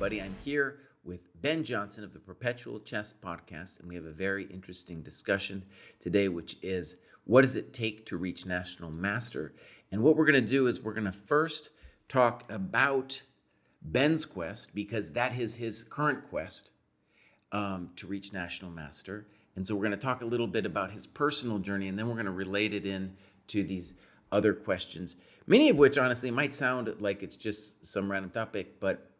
everybody. I'm here with Ben Johnson of the Perpetual Chess Podcast, and we have a very interesting discussion today, which is what does it take to reach National Master? And what we're going to do is we're going to first talk about Ben's quest, because that is his current quest to reach National Master. And so we're going to talk a little bit about his personal journey, and then we're going to relate it in to these other questions, many of which honestly might sound like it's just some random topic, but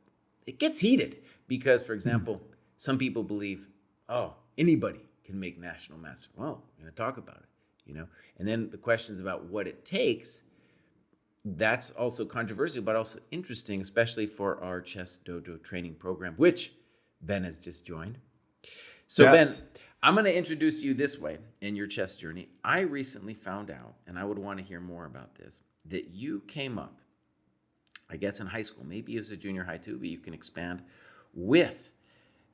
it gets heated because, for example, some people believe, oh, anybody can make National Master. Well, we're going to talk about it, And then the questions about what it takes, that's also controversial, but also interesting, especially for our ChessDojo training program, which Ben has just joined. So yes. Ben, I'm going to introduce you this way in your chess journey. I recently found out, and I would want to hear more about this, that you came up, I guess in high school, maybe it was a junior high too, but you can expand, with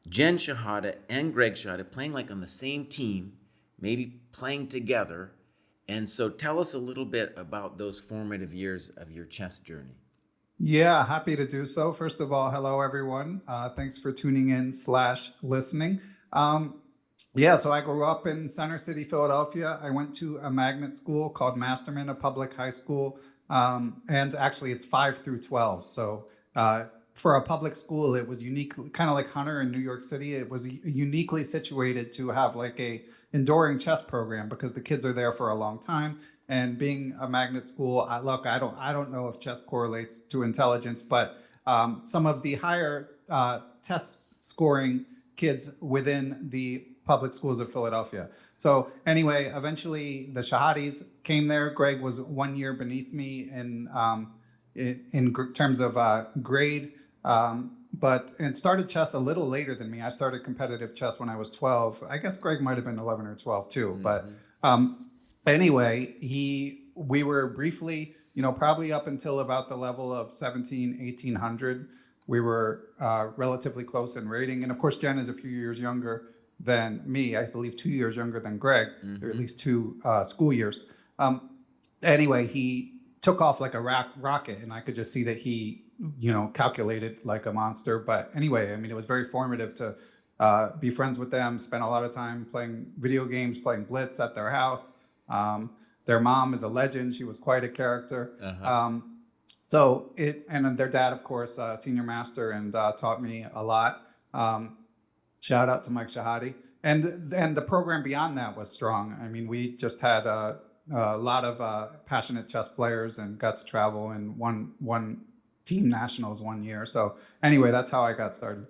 Jen Shahada and Greg Shahada playing like on the same team, maybe playing together. And so tell us a little bit about those formative years of your chess journey. Yeah, happy to do so. First of all, hello, everyone. Thanks for tuning in / listening. So I grew up in Center City, Philadelphia. I went to a magnet school called Masterman, a public high school. And actually it's 5 through 12. So for a public school, it was unique, kind of like Hunter in New York City. It was uniquely situated to have like a enduring chess program because the kids are there for a long time. And being a magnet school, I don't know if chess correlates to intelligence, but some of the higher test scoring kids within the public schools of Philadelphia. So anyway, eventually the Shahadis came there. Greg was 1 year beneath me in terms of grade, and started chess a little later than me. I started competitive chess when I was 12. I guess Greg might have been 11 or 12 too. Mm-hmm. But anyway, we were briefly, probably up until about the level of 1800. We were relatively close in rating. And of course, Jen is a few years younger than me. I believe 2 years younger than Greg, or at least 2 school years. Anyway, he took off like a rocket, and I could just see that he, calculated like a monster. But anyway, I mean, it was very formative to be friends with them, spend a lot of time playing video games, playing Blitz at their house. Their mom is a legend. She was quite a character. Uh-huh. And their dad, of course, senior master, and taught me a lot. Shout out to Mike Shahadi. And the program beyond that was strong. I mean, we just had a lot of passionate chess players and got to travel and won team nationals 1 year. So anyway, that's how I got started.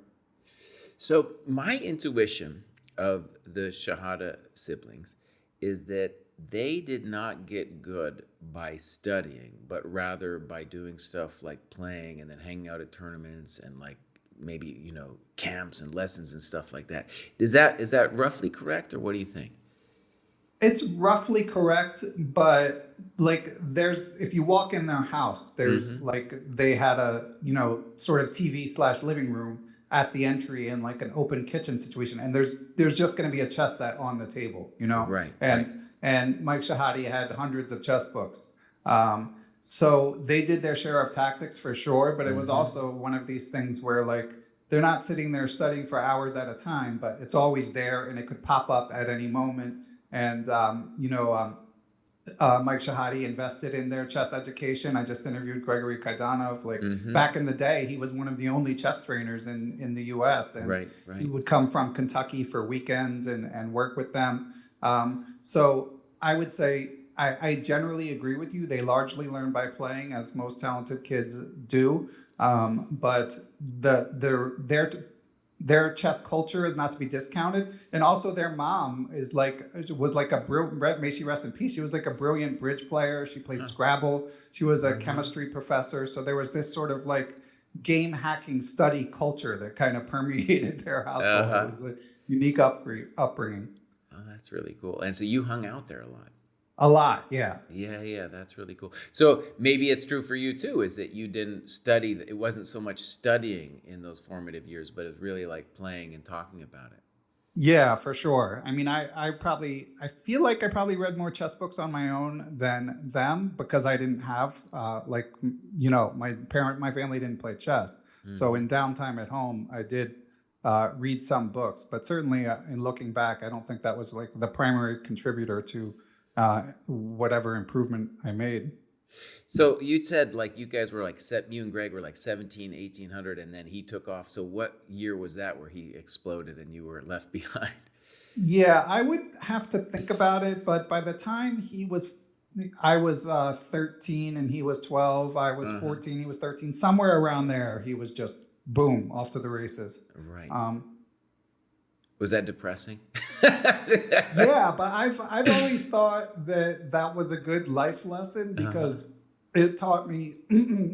So my intuition of the Shahada siblings is that they did not get good by studying, but rather by doing stuff like playing and then hanging out at tournaments and like maybe, camps and lessons and stuff like that. Is that roughly correct, or what do you think? It's roughly correct, but like if you walk in their house, there's like they had a, sort of TV / living room at the entry and like an open kitchen situation. And there's just going to be a chess set on the table, Right. And Mike Shahadi had hundreds of chess books. So they did their share of tactics for sure, but it was also one of these things where like they're not sitting there studying for hours at a time, but it's always there and it could pop up at any moment. And Mike Shahadi invested in their chess education. I just interviewed Gregory Kaidanov. Back in the day, he was one of the only chess trainers in the U.S. And right. He would come from Kentucky for weekends and work with them. So I would say I generally agree with you. They largely learn by playing, as most talented kids do. But their chess culture is not to be discounted. And also their mom was like may she rest in peace. She was like a brilliant bridge player. She played Scrabble. She was a chemistry professor. So there was this sort of like game hacking study culture that kind of permeated their household. It was a unique upbringing. Oh, that's really cool. And so you hung out there a lot. A lot, yeah. Yeah, that's really cool. So maybe it's true for you too, is that you didn't study, it wasn't so much studying in those formative years, but it was really like playing and talking about it. Yeah, for sure. I mean, I feel like I probably read more chess books on my own than them because I didn't have, my family didn't play chess. So Hmm. in downtime at home, I did read some books, but certainly in looking back, I don't think that was like the primary contributor to whatever improvement I made. So you said like you guys were like you and Greg were like 17, 1800, and then he took off. So what year was that where he exploded and you were left behind? Yeah, I would have to think about it, but by the time I was 13 and he was 12, I was Uh-huh. 14, he was 13, somewhere around there, he was just boom, off to the races. Right. Um, Was that depressing? yeah, but I've always thought that that was a good life lesson Uh-huh. because it taught me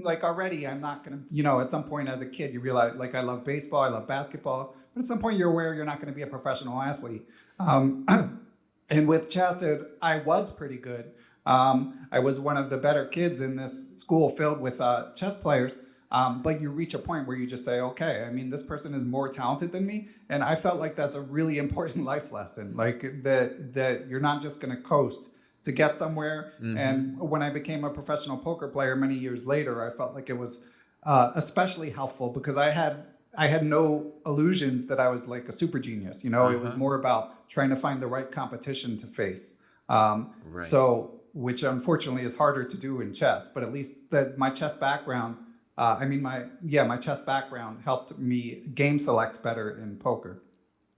like already I'm not gonna, at some point as a kid you realize like I love baseball, I love basketball, but at some point you're aware you're not going to be a professional athlete. Um, and with chess, I was pretty good. I was one of the better kids in this school filled with chess players. But you reach a point where you just say, okay, I mean, this person is more talented than me. And I felt like that's a really important life lesson, like that you're not just going to coast to get somewhere. Mm-hmm. And when I became a professional poker player many years later, I felt like it was especially helpful because I had no illusions that I was like a super genius. It was Uh-huh. more about trying to find the right competition to face. Right. So, which unfortunately is harder to do in chess, but at least my chess background, my chess background helped me game select better in poker.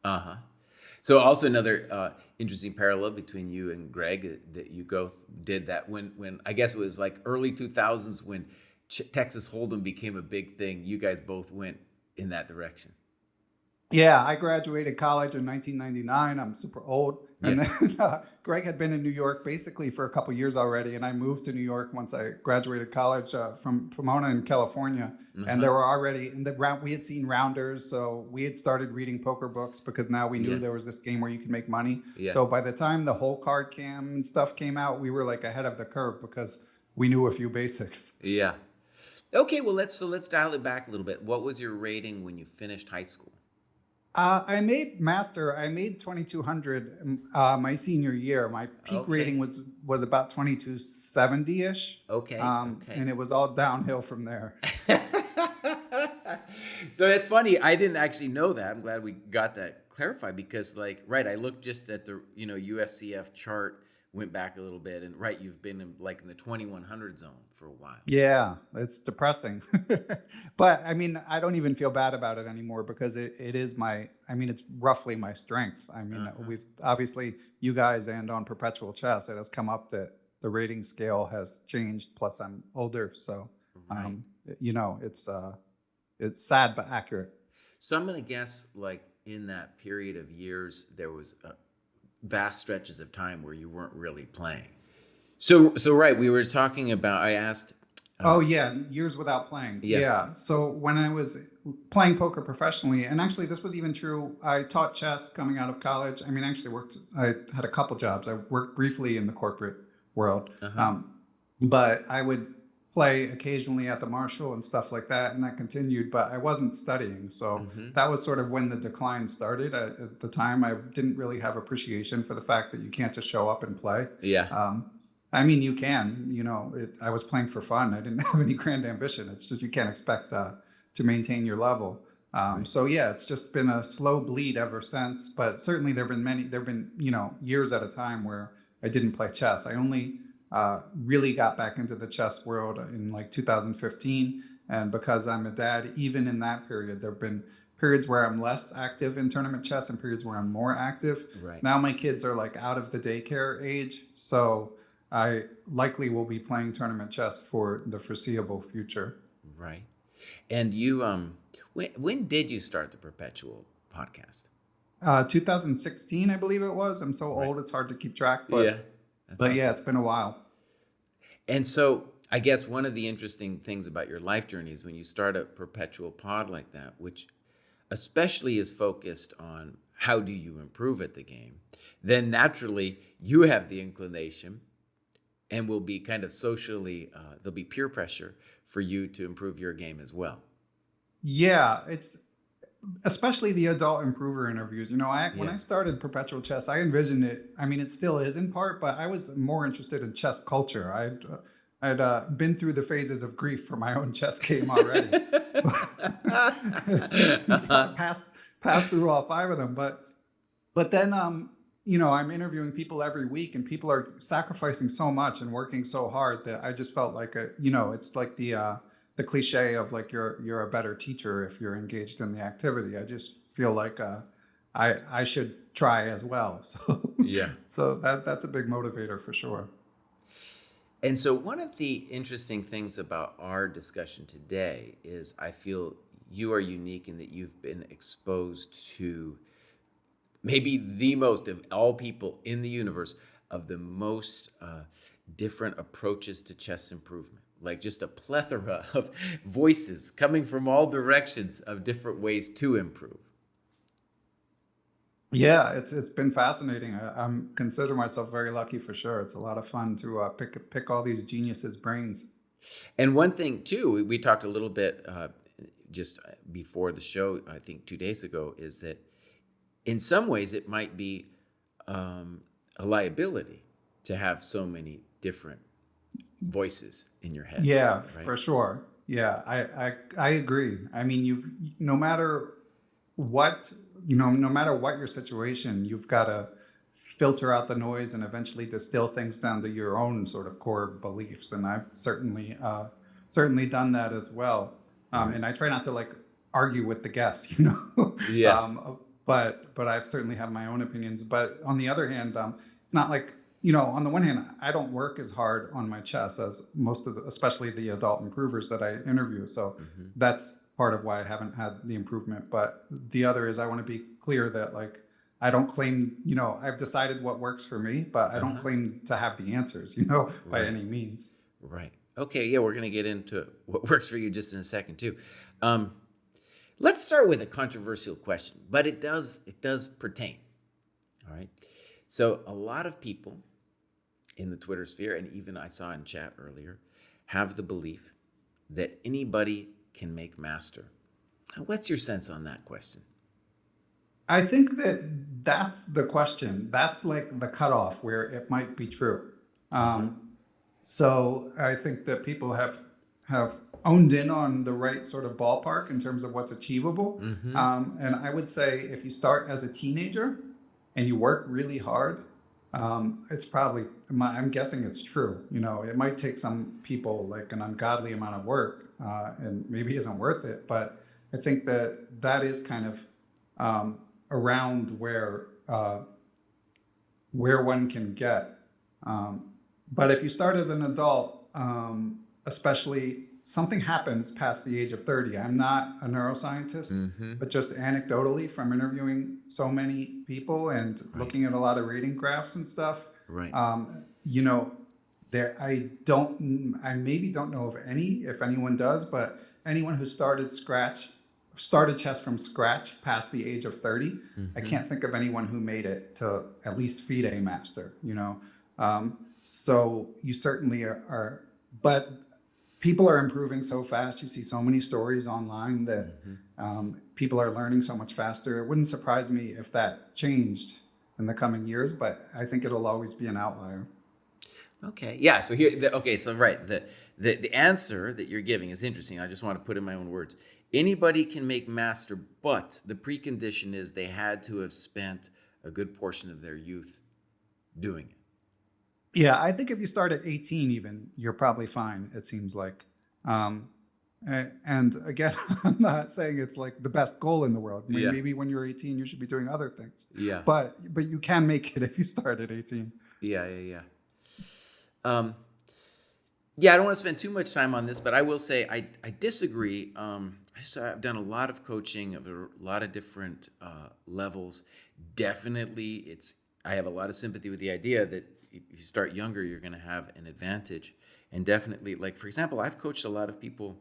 Uh-huh. So also another interesting parallel between you and Greg that you both did that when I guess it was like early 2000s when Texas Hold'em became a big thing. You guys both went in that direction. Yeah, I graduated college in 1999. I'm super old. Yeah. And then Greg had been in New York basically for a couple years already. And I moved to New York once I graduated college from Pomona in California. And Uh-huh. there were already in the round, we had seen rounders. So we had started reading poker books because now we knew Yeah. there was this game where you could make money. Yeah. So by the time the whole card cam and stuff came out, we were like ahead of the curve because we knew a few basics. Yeah. Okay, well let's dial it back a little bit. What was your rating when you finished high school? I made 2200 my senior year. My peak rating Okay. was about 2270 ish, Okay. Okay. and it was all downhill from there. So it's funny. I didn't actually know that. I'm glad we got that clarified because, like, right, I looked just at the USCF chart, went back a little bit, and right, you've been in the 2100 zone for a while. Yeah, it's depressing, but I mean, I don't even feel bad about it anymore because it is I mean, it's roughly my strength. I mean, Uh-huh. we've obviously you guys and on Perpetual Chess, it has come up that the rating scale has changed. Plus, I'm older, so Right. um, it's sad but accurate. So I'm gonna guess, like, in that period of years, there was vast stretches of time where you weren't really playing. So right, we were talking about. I asked. Oh yeah, years without playing. Yeah. Yeah. So when I was playing poker professionally, and actually this was even true, I taught chess coming out of college. I mean, I actually I had a couple jobs. I worked briefly in the corporate world, Uh huh. but I would play occasionally at the Marshall and stuff like that, and that continued. But I wasn't studying, so Mm-hmm. that was sort of when the decline started. At the time, I didn't really have appreciation for the fact that you can't just show up and play. Yeah. Um, I mean, you can, I was playing for fun. I didn't have any grand ambition. It's just you can't expect to maintain your level. Right. So yeah, it's just been a slow bleed ever since. But certainly there have been years at a time where I didn't play chess. I only really got back into the chess world in like 2015, and because I'm a dad, even in that period, there have been periods where I'm less active in tournament chess and periods where I'm more active. Right. Now my kids are like out of the daycare age, so I likely will be playing tournament chess for the foreseeable future. Right. And you when did you start the Perpetual podcast? 2016, I believe it was. I'm so Right. old, it's hard to keep track, Yeah. That's but yeah, awesome. it's been a while. And so I guess one of the interesting things about your life journey is when you start a perpetual pod like that, which especially is focused on how do you improve at the game, then naturally you have the inclination and will be kind of socially, there'll be peer pressure for you to improve your game as well. Yeah, it's especially the adult improver interviews. When Yeah. I started Perpetual Chess, I envisioned it. I mean, it still is in part, but I was more interested in chess culture. been through the phases of grief for my own chess game already. Uh-huh. Passed through all five of them, but then I'm interviewing people every week, and people are sacrificing so much and working so hard that I just felt like it's like the cliche of like you're a better teacher if you're engaged in the activity. I just feel like I should try as well. So Yeah. so that's a big motivator for sure. And so, one of the interesting things about our discussion today is I feel you are unique in that you've been exposed to maybe the most of all people in the universe of the most different approaches to chess improvement. Like just a plethora of voices coming from all directions of different ways to improve. Yeah, it's been fascinating. I'm consider myself very lucky for sure. It's a lot of fun to pick all these geniuses' brains. And one thing too, we talked a little bit just before the show, I think 2 days ago, is that in some ways it might be a liability to have so many different voices in your head, Yeah, right? for sure. Yeah, I agree. I mean, you've no matter what, no matter what your situation, you've got to filter out the noise and eventually distill things down to your own sort of core beliefs. And I've certainly done that as well. Right. And I try not to like argue with the guests. Yeah. But I've certainly have my own opinions. But on the other hand, it's not like on the one hand, I don't work as hard on my chess as most of especially the adult improvers that I interview. So Hmm. that's part of why I haven't had the improvement. But the other is I want to be clear that like I don't claim, I've decided what works for me, but I don't Uh-huh. claim to have the answers, by Right. any means. Right. Okay. Yeah, we're gonna get into what works for you just in a second too. Um, let's start with a controversial question, but it does pertain. All right. So a lot of people in the Twitter sphere, and even I saw in chat earlier, have the belief that anybody can make master. What's your sense on that question? I think that that's the question. That's like the cutoff where it might be true. Uh-huh. Um, so I think that people have owned in on the right sort of ballpark in terms of what's achievable. Mm-hmm. And I would say if you start as a teenager and you work really hard, it's probably I'm guessing it's true. It might take some people like an ungodly amount of work, and maybe isn't worth it. But I think that that is kind of around where one can get. But if you start as an adult, especially something happens past the age of 30. I'm not a neuroscientist, Mm-hmm. but just anecdotally from interviewing so many people and Right. looking at a lot of rating graphs and stuff, Right. you know, I maybe don't know of any, if anyone does, but anyone who started chess from scratch past the age of 30, I Mm-hmm. can't think of anyone who made it to at least FIDE master. So you certainly are, but people are improving so fast. You see so many stories online that Mm-hmm. people are learning so much faster. It wouldn't surprise me if that changed in the coming years, but I think it'll always be an outlier. Okay. Yeah. So here. Okay. So right. The answer that you're giving is interesting. I just want to put in my own words. Anybody can make master, but the precondition is they had to have spent a good portion of their youth doing it. Yeah, I think if you start at 18, even you're probably fine. It seems like, and again, I'm not saying it's like the best goal in the world. I mean, Yeah. maybe when you're 18, you should be doing other things, Yeah. but you can make it if you start at 18. Yeah. Yeah. Um, yeah. I don't want to spend too much time on this, but I will say I disagree. I've done a lot of coaching of a lot of different levels. Definitely, I have a lot of sympathy with the idea that if you start younger, you're going to have an advantage. And definitely, like for example, I've coached a lot of people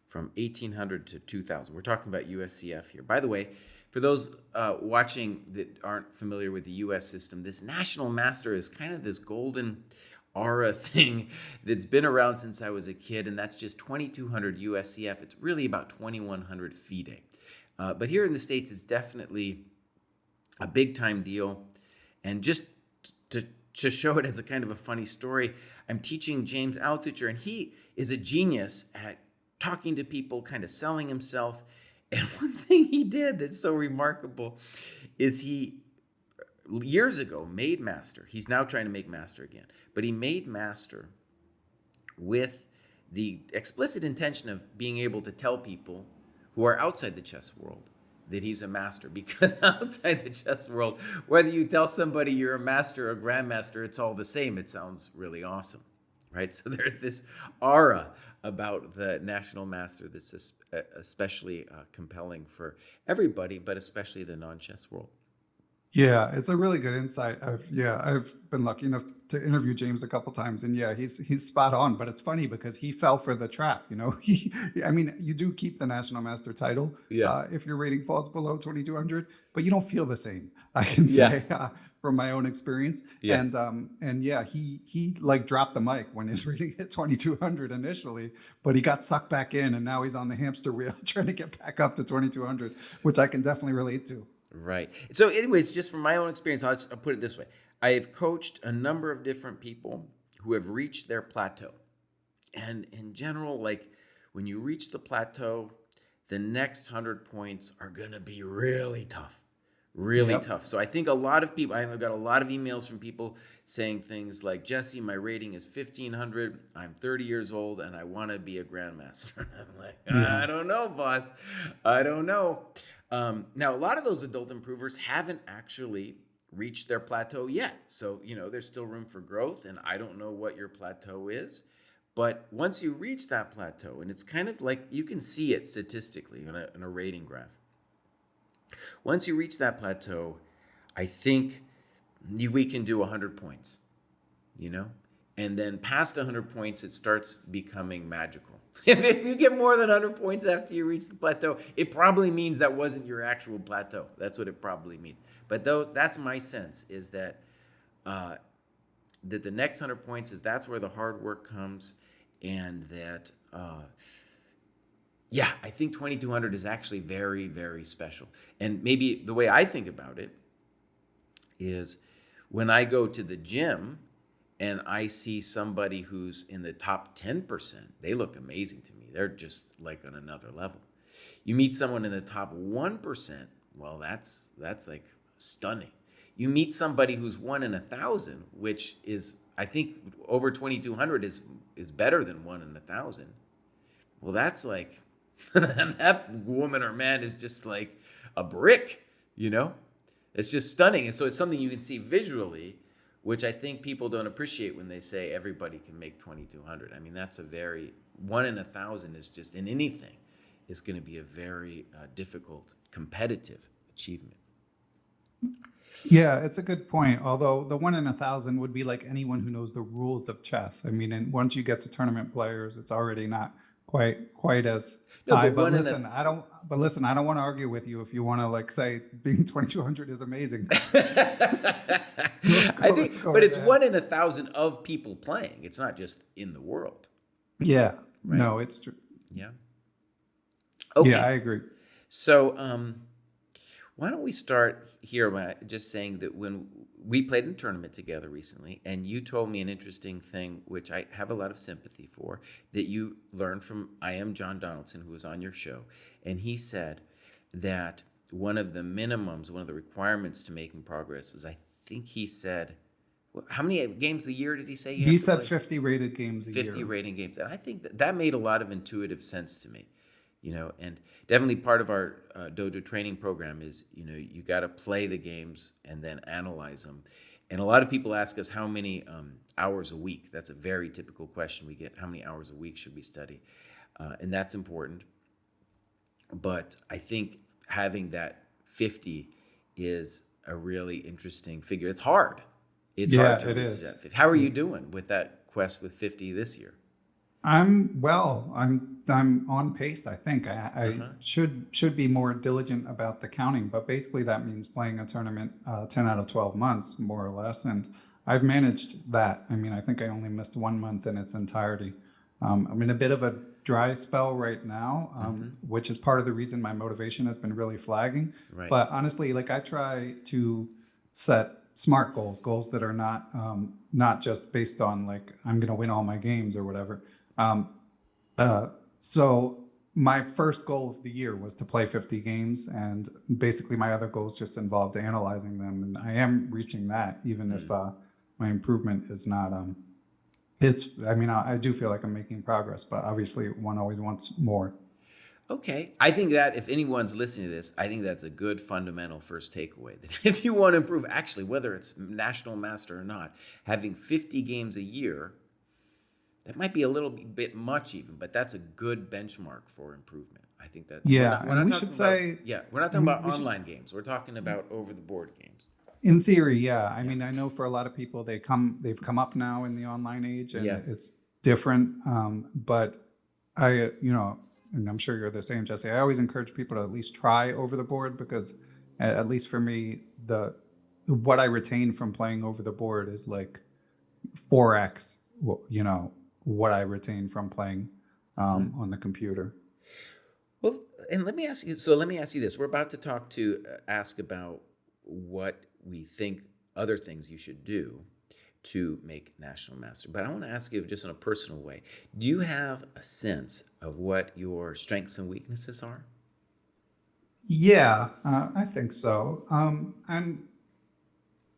from 1800 to 2000. We're talking about USCF here. By the way, for those watching that aren't familiar with the US system, this national master is kind of this golden aura thing that's been around since I was a kid, and that's just 2200 USCF. It's really about 2100 FIDE. But here in the States, it's definitely a big time deal. And just to to show it as a kind of a funny story, I'm teaching James Altucher, and he is a genius at talking to people, kind of selling himself. And one thing he did that's so remarkable is he years ago made Master. He's now trying to make Master again, but he made Master with the explicit intention of being able to tell people who are outside the chess world that he's a master. Because outside the chess world, whether you tell somebody you're a master or a grandmaster, it's all the same. It sounds really awesome, right? So there's this aura about the national master that's especially compelling for everybody, but especially the non-chess world. Yeah, it's a really good insight. I've been lucky enough to interview James a couple times, and yeah, he's spot on. But it's funny because he fell for the trap. I mean, you do keep the national master title Yeah. if your rating falls below 2200, but you don't feel the same. I can Yeah. say from my own experience. Yeah. And yeah, he like dropped the mic when his rating hit 2200 initially, but he got sucked back in, and now he's on the hamster wheel trying to get back up to 2200, which I can definitely relate to. Right. So, anyways, just from my own experience, I'll put it this way. I have coached a number of different people who have reached their plateau. And in general, like when you reach the plateau, the next 100 points are going to be really tough. Really Yep. tough. So I think a lot of people, I've got a lot of emails from people saying things like, Jesse, my rating is 1500. I'm 30 years old and I want to be a grandmaster. I'm like, Yeah. I don't know, boss. I don't know. Now, a lot of those adult improvers haven't actually reached their plateau yet. So, there's still room for growth, and I don't know what your plateau is. But once you reach that plateau, and it's kind of like you can see it statistically in a rating graph. Once you reach that plateau, I think we can do 100 points, And then past 100 points, it starts becoming magical. If you get more than 100 points after you reach the plateau, it probably means that wasn't your actual plateau. That's what it probably means. But that's my sense, is that that the next 100 points that's where the hard work comes, and that I think 2200 is actually very, very special. And maybe the way I think about it is when I go to the gym and I see somebody who's in the top 10%, they look amazing to me. They're just like on another level. You meet someone in the top 1%, well, that's like stunning. You meet somebody who's 1 in 1,000, which is, I think, over 2,200 is better than 1 in 1,000. Well, that's like, that woman or man is just like a brick, It's just stunning. And so it's something you can see visually, which I think people don't appreciate when they say everybody can make 2,200. I mean, that's a very, 1 in 1,000 is just, in anything, is going to be a very difficult, competitive achievement. Yeah, it's a good point. Although the 1 in 1,000 would be like anyone who knows the rules of chess. I mean, and once you get to tournament players, it's already not quite as No, high. but But one in listen, I don't. But listen, I don't want to argue with you if you want to like say being 2,200 is amazing. I think, Go but it's ahead. 1 in 1,000 of people playing. It's not just in the world, Yeah, right? no, it's true. Yeah. Yeah, I Okay. agree. So, why don't we start here by just saying that when we played in a tournament together recently, and you told me an interesting thing, which I have a lot of sympathy for, that you learned from John Donaldson, who was on your show, and he said that one of the minimums, one of the requirements to making progress is, I think he said, how many games a year did he say you He have to said play? 50 rated games a 50 year. rating games. And I think that made a lot of intuitive sense to me, and definitely part of our dojo training program is, you got to play the games and then analyze them. And a lot of people ask us how many hours a week. That's a very typical question we get. How many hours a week should we study? And that's important. But I think having that 50 is a really interesting figure. It's hard. It's hard to Yeah, it reach is. that 50. How are you doing with that quest with 50 this year? I'm well. I'm on pace. I think I Uh-huh. should be more diligent about the counting, but basically that means playing a tournament 10 out of 12 months, more or less. And I've managed that. I mean, I think I only missed 1 month in its entirety. I'm in a bit of a dry spell right now, which is part of the reason my motivation has been really flagging. Right. But honestly, like I try to set smart goals, goals that are not just based on like I'm going to win all my games or whatever. Um, so my first goal of the year was to play 50 games, and basically my other goals just involved analyzing them, and I am reaching that, even if my improvement is not. I mean, I do feel like I'm making progress, but obviously one always wants more. Okay. I think that if anyone's listening to this, I think that's a good fundamental first takeaway. That if you want to improve, actually, whether it's national master or not, having 50 games a year, that might be a little bit much even, but that's a good benchmark for improvement. I think that Yeah, we're and not we talking should about, say yeah, we're not talking about we should. online games. We're talking about over the board games. In theory, yeah. I Yeah. mean, I know for a lot of people, they've come up now in the online age, and Yeah. it's different. But and I'm sure you're the same, Jesse. I always encourage people to at least try over the board, because at least for me, the what I retain from playing over the board is like 4x, what I retain from playing on the computer. Well, and let me ask you. So let me ask you this: we're about to ask about what we think other things you should do to make national master. But I want to ask you just in a personal way: do you have a sense of what your strengths and weaknesses are? Yeah, I think so. And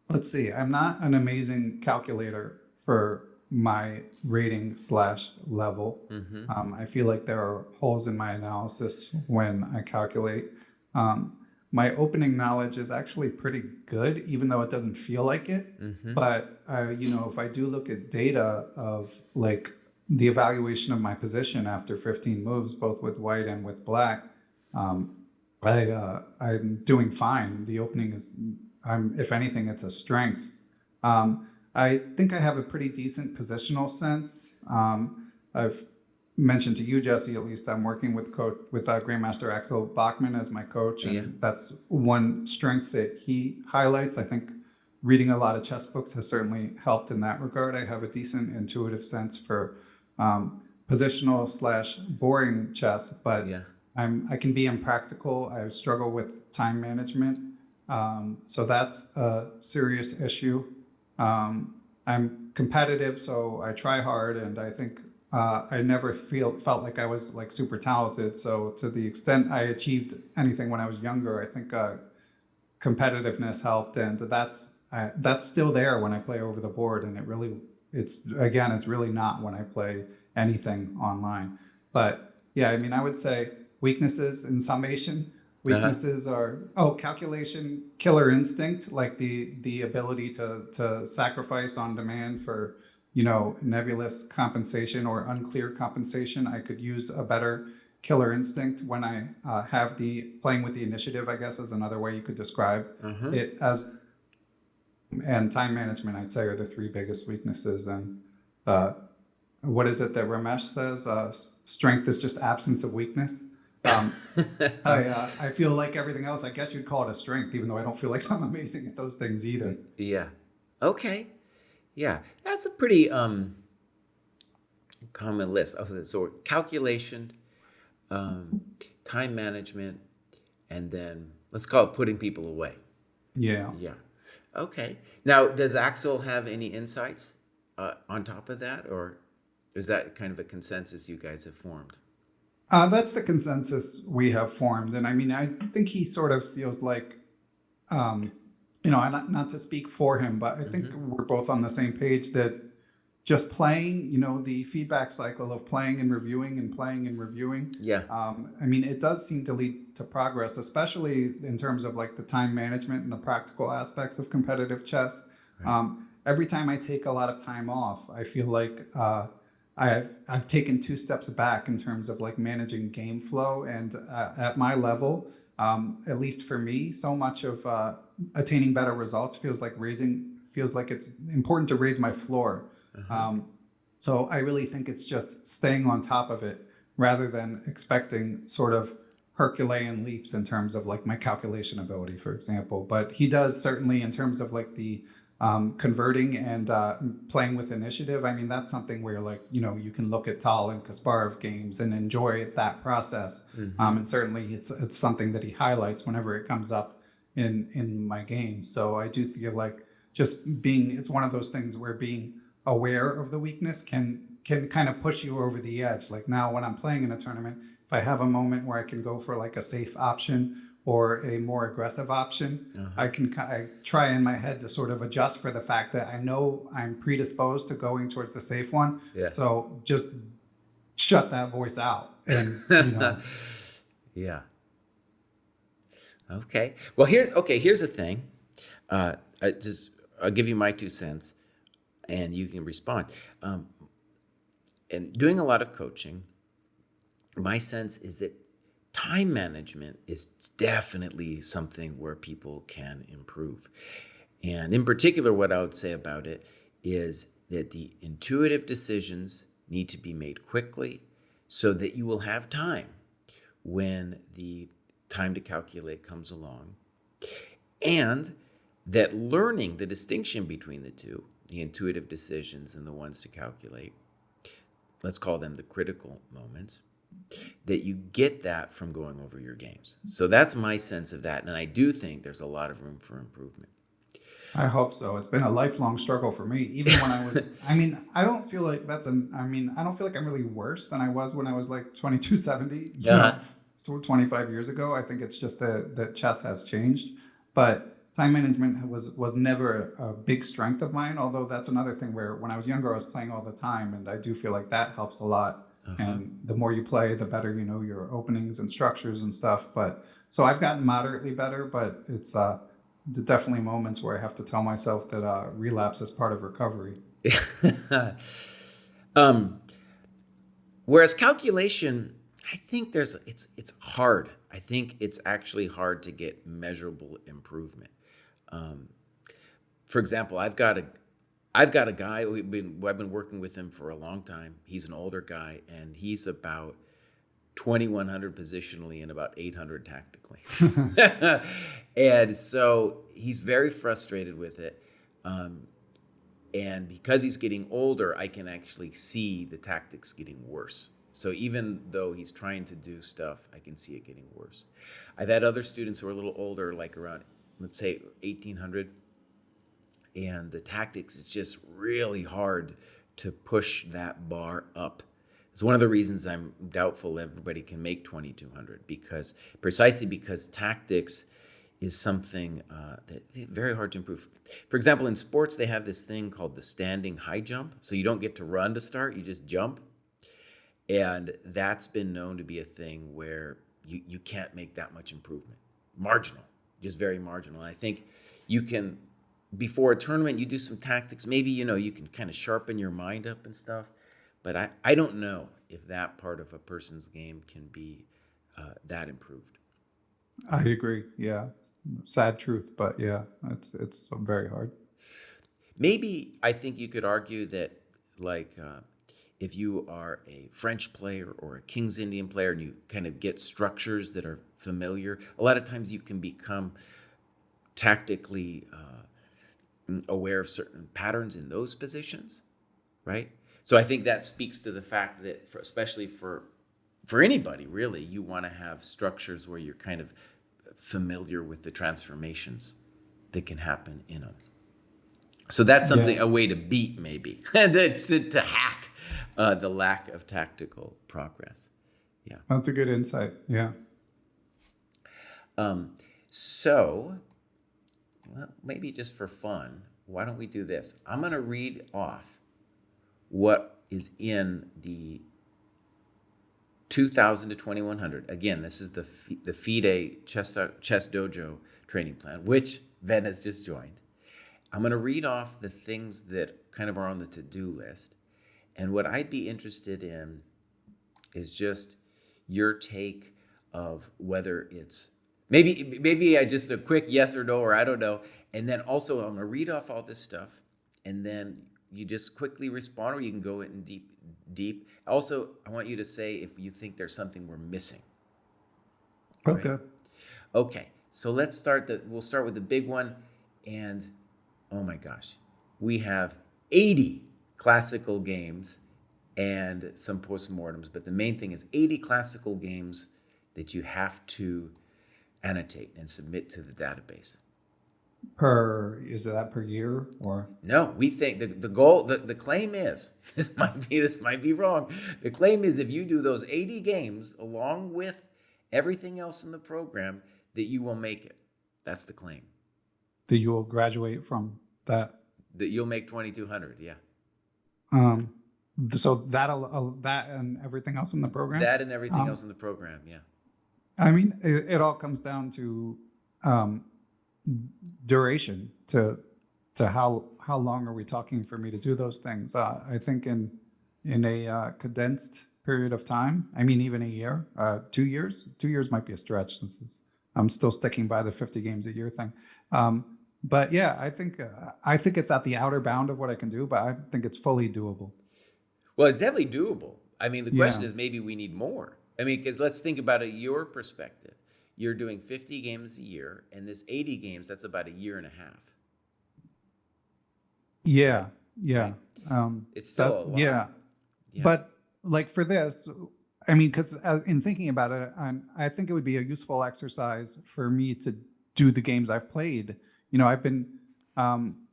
let's see, I'm not an amazing calculator for my rating slash level. I feel like there are holes in my analysis when I calculate. Um, my opening knowledge is actually pretty good, even though it doesn't feel like it. But if I do look at data of like the evaluation of my position after 15 moves, both with white and with black, um, I'm doing fine. The opening is, if anything, it's a strength. I think I have a pretty decent positional sense. I've mentioned to you, Jesse, at least I'm working with Grandmaster Axel Bachman as my coach, Yeah. and that's one strength that he highlights. I think reading a lot of chess books has certainly helped in that regard. I have a decent intuitive sense for positional slash boring chess, but Yeah. I can be impractical. I struggle with time management, so that's a serious issue. I'm competitive, so I try hard, and I think I never felt like I was like super talented. So to the extent I achieved anything when I was younger, I think competitiveness helped, and that's still there when I play over the board. And it's really not when I play anything online. But yeah, I mean, I would say weaknesses in summation. Uh-huh. Weaknesses are calculation, killer instinct, like the ability to sacrifice on demand for nebulous compensation or unclear compensation. I could use a better killer instinct when I have the playing with the initiative, I guess, is another way you could describe it as. And time management, I'd say, are the three biggest weaknesses. And what is it that Ramesh says? Strength is just absence of weakness. I feel like everything else, I guess you'd call it a strength, even though I don't feel like I'm amazing at those things either. Yeah. Okay. Yeah. That's a pretty common list. So calculation, time management, and then let's call it putting people away. Yeah. Yeah. Okay. Now, does Axel have any insights on top of that, or is that kind of a consensus you guys have formed? That's the consensus we have formed. And I mean, I think he sort of feels like, not to speak for him, but I think we're both on the same page that just playing, the feedback cycle of playing and reviewing. Yeah. I mean, it does seem to lead to progress, especially in terms of like the time management and the practical aspects of competitive chess. Right. Every time I take a lot of time off, I feel like I've taken two steps back in terms of like managing game flow. And at my level, at least for me, so much of attaining better results feels like it's important to raise my floor. So I really think it's just staying on top of it rather than expecting sort of Herculean leaps in terms of like my calculation ability, for example. But he does certainly in terms of like the converting and playing with initiative. I mean, that's something where like, you can look at Tal and Kasparov games and enjoy that process. And certainly it's something that he highlights whenever it comes up in my games. So I do feel like just being, it's one of those things where being aware of the weakness can kind of push you over the edge. Like now when I'm playing in a tournament, if I have a moment where I can go for like a safe option or a more aggressive option, I try in my head to sort of adjust for the fact that I know I'm predisposed to going towards the safe one. Yeah. So just shut that voice out. And, Yeah. Okay. Well, here's the thing. I'll give you my 2 cents, and you can respond. And doing a lot of coaching, my sense is that time management is definitely something where people can improve. And in particular, what I would say about it is that the intuitive decisions need to be made quickly so that you will have time when the time to calculate comes along. And that learning the distinction between the two, the intuitive decisions and the ones to calculate, let's call them the critical moments, that you get that from going over your games. So that's my sense of that. And I do think there's a lot of room for improvement. I hope so. It's been a lifelong struggle for me. Even when I was, I don't feel like I don't feel like I'm really worse than I was when I was like 2270, Uh-huh. 25 years ago. I think it's just that chess has changed. But time management was never a big strength of mine. Although that's another thing where when I was younger, I was playing all the time. And I do feel like that helps a lot. And the more you play, the better you know your openings and structures and stuff. But so I've gotten moderately better, but it's definitely moments where I have to tell myself that relapse is part of recovery. Whereas calculation, I think it's hard. I think it's actually hard to get measurable improvement. For example, I've got a guy. I've been working with him for a long time. He's an older guy, and he's about 2,100 positionally and about 800 tactically. And so he's very frustrated with it. And because he's getting older, I can actually see the tactics getting worse. So even though he's trying to do stuff, I can see it getting worse. I've had other students who are a little older, like around, let's say, 1,800. And the tactics is just really hard to push that bar up. It's one of the reasons I'm doubtful everybody can make 2,200, precisely because tactics is something that very hard to improve. For example, in sports, they have this thing called the standing high jump. So you don't get to run to start, you just jump. And that's been known to be a thing where you can't make that much improvement. Marginal, just very marginal. And I think you can, before a tournament, you do some tactics. Maybe, you can kind of sharpen your mind up and stuff. But I don't know if that part of a person's game can be that improved. I agree. Yeah, sad truth, but yeah, it's very hard. Maybe I think you could argue that, like, if you are a French player or a King's Indian player and you kind of get structures that are familiar, a lot of times you can become tactically aware of certain patterns in those positions, right? So I think that speaks to the fact that, especially for anybody, really, you want to have structures where you're kind of familiar with the transformations that can happen in them. So that's something, a way to beat, maybe, to hack the lack of tactical progress. Yeah. That's a good insight. Yeah. So, well, maybe just for fun, why don't we do this? I'm going to read off what is in the 2,000 to 2,100. Again, this is the FIDE ChessDojo training plan, which Ben has just joined. I'm going to read off the things that kind of are on the to-do list. And what I'd be interested in is just your take of whether it's maybe I just a quick yes or no, or I don't know. And then also I'm going to read off all this stuff, and then you just quickly respond, or you can go in deep. Also, I want you to say if you think there's something we're missing. Okay. Right? Okay. So let's start we'll start with the big one. And oh my gosh, we have 80 classical games and some postmortems, but the main thing is 80 classical games that you have to annotate and submit to the database. Is that per year or? No, we think the goal, the claim is, this might be wrong. The claim is if you do those 80 games along with everything else in the program, that you will make it. That's the claim. That you will graduate from that? That you'll make 2,200, yeah. Um, so that and everything else in the program. That and everything else in the program, yeah. I mean, it all comes down to um, duration. To how long are we talking for me to do those things? I think in a condensed period of time. I mean, even a year, 2 years. 2 years might be a stretch since I'm still sticking by the 50 games a year thing. But yeah, I think it's at the outer bound of what I can do, but I think it's fully doable. Well, it's definitely doable. I mean, the question Yeah. is maybe we need more. I mean, because let's think about it, your perspective. You're doing 50 games a year, and this 80 games, that's about a year and a half. Yeah. Right? Yeah. Right? It's still a lot. Yeah. Yeah. But like for this, I mean, because in thinking about it, I think it would be a useful exercise for me to do the games I've played. I've been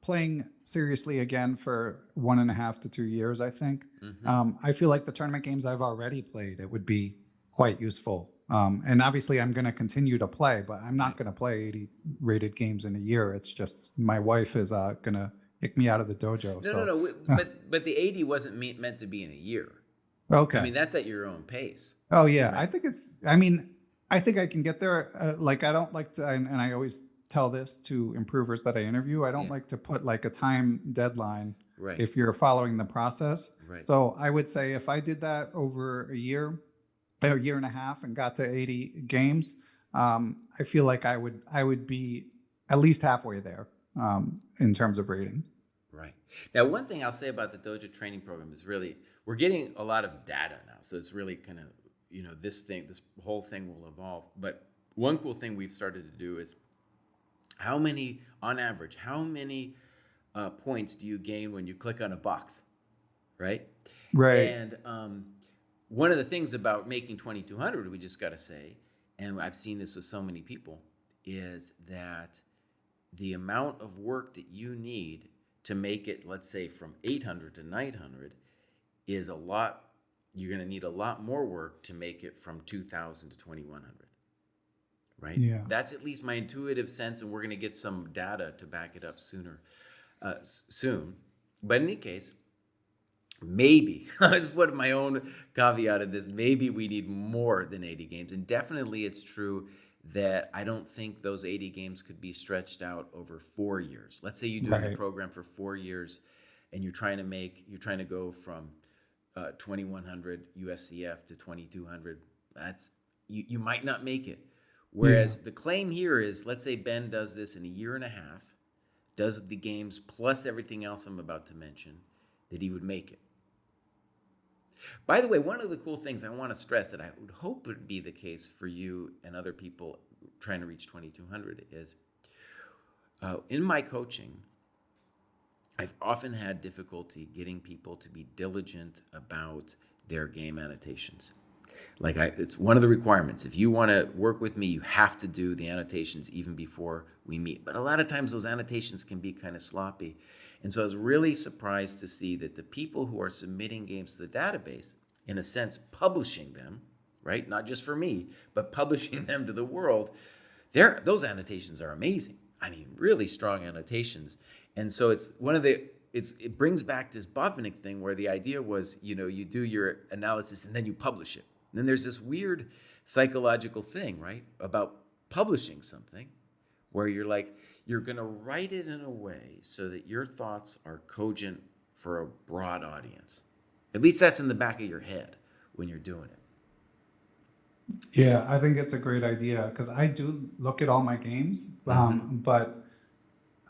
playing seriously again for 1.5 to 2 years, I think. I feel like the tournament games I've already played, it would be quite useful. And obviously, I'm going to continue to play, but I'm not going to play 80 rated games in a year. It's just my wife is going to kick me out of the dojo. No, So, no, no. But the 80 wasn't meant to be in a year. okay. I mean, that's at your own pace. Oh yeah, Right. I think I can get there. Like I don't like to, and I always tell this to improvers that I interview. I don't Yeah. like to put like a time deadline Right. if you're following the process. Right. So I would say if I did that over a year and a half, and got to 80 games, I feel like I would be at least halfway there in terms of rating. Right. Now, one thing I'll say about the Dojo training program is really, we're getting a lot of data now. So it's really kind of, this whole thing will evolve. But one cool thing we've started to do is on average, how many points do you gain when you click on a box? Right. Right. And one of the things about making 2,200, we just got to say, and I've seen this with so many people, is that the amount of work that you need to make it, let's say from 800 to 900, is a lot. You're going to need a lot more work to make it from 2,000 to 2,100. Right? Yeah. That's at least my intuitive sense, and we're going to get some data to back it up soon. But in any case, maybe, I just put my own caveat in this, maybe we need more than 80 games. And definitely it's true that I don't think those 80 games could be stretched out over 4 years. Let's say you're doing a program for 4 years and you're trying to go from 2,100 USCF to 2,200. You might not make it. Whereas the claim here is, let's say Ben does this in a year and a half, does the games plus everything else I'm about to mention, that he would make it. By the way, one of the cool things I want to stress that I would hope would be the case for you and other people trying to reach 2,200 is, in my coaching, I've often had difficulty getting people to be diligent about their game annotations. It's one of the requirements. If you want to work with me, you have to do the annotations even before we meet. But a lot of times those annotations can be kind of sloppy. And so I was really surprised to see that the people who are submitting games to the database, in a sense, publishing them, right? Not just for me, but publishing them to the world, those annotations are amazing. I mean, really strong annotations. And so it brings back this Botvinnik thing where the idea was, you do your analysis and then you publish it. And then there's this weird psychological thing, right, about publishing something where you're going to write it in a way so that your thoughts are cogent for a broad audience. At least that's in the back of your head when you're doing it. Yeah, I think it's a great idea because I do look at all my games, but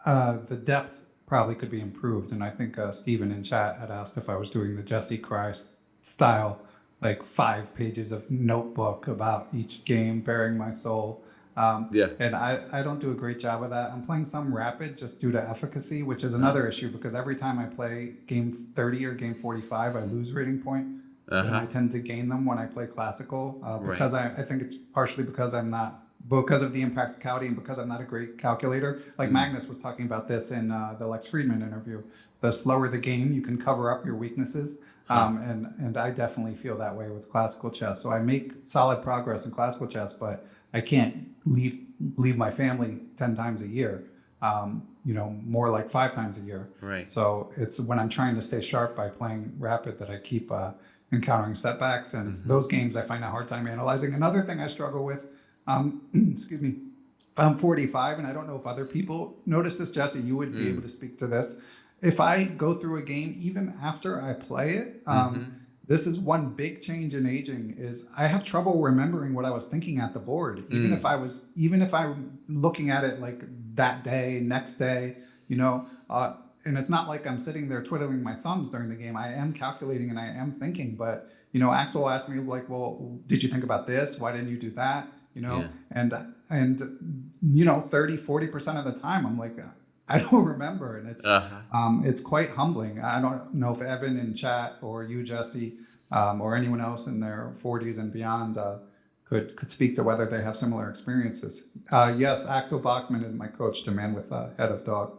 the depth probably could be improved. And I think Stephen in chat had asked if I was doing the Jesse Kraai style, like 5 pages of notebook about each game, bearing my soul. And I don't do a great job of that. I'm playing some rapid just due to efficacy, which is another issue because every time I play game 30 or game 45, I lose rating point. So I tend to gain them when I play classical because I think it's partially because I'm not because of the impracticality and because I'm not a great calculator. Like Magnus was talking about this in the Lex Friedman interview. The slower the game, you can cover up your weaknesses. And I definitely feel that way with classical chess. So I make solid progress in classical chess, but I can't leave my family 10 times a year. More like 5 times a year. Right. So it's when I'm trying to stay sharp by playing rapid that I keep encountering setbacks, and those games I find a hard time analyzing. Another thing I struggle with, excuse me, I'm 45, and I don't know if other people notice this. Jesse, you would be able to speak to this. If I go through a game, even after I play it, this is one big change in aging, is I have trouble remembering what I was thinking at the board. Even if I'm looking at it like that day, next day, and it's not like I'm sitting there twiddling my thumbs during the game. I am calculating and I am thinking, but Axel asked me like, well, did you think about this? Why didn't you do that? Yeah. And 30-40% of the time I'm like, I don't remember. And it's quite humbling. I don't know if Evan in chat or you, Jesse, or anyone else in their 40s and beyond could speak to whether they have similar experiences. Yes, Axel Bachmann is my coach to Man with a Head of Dog.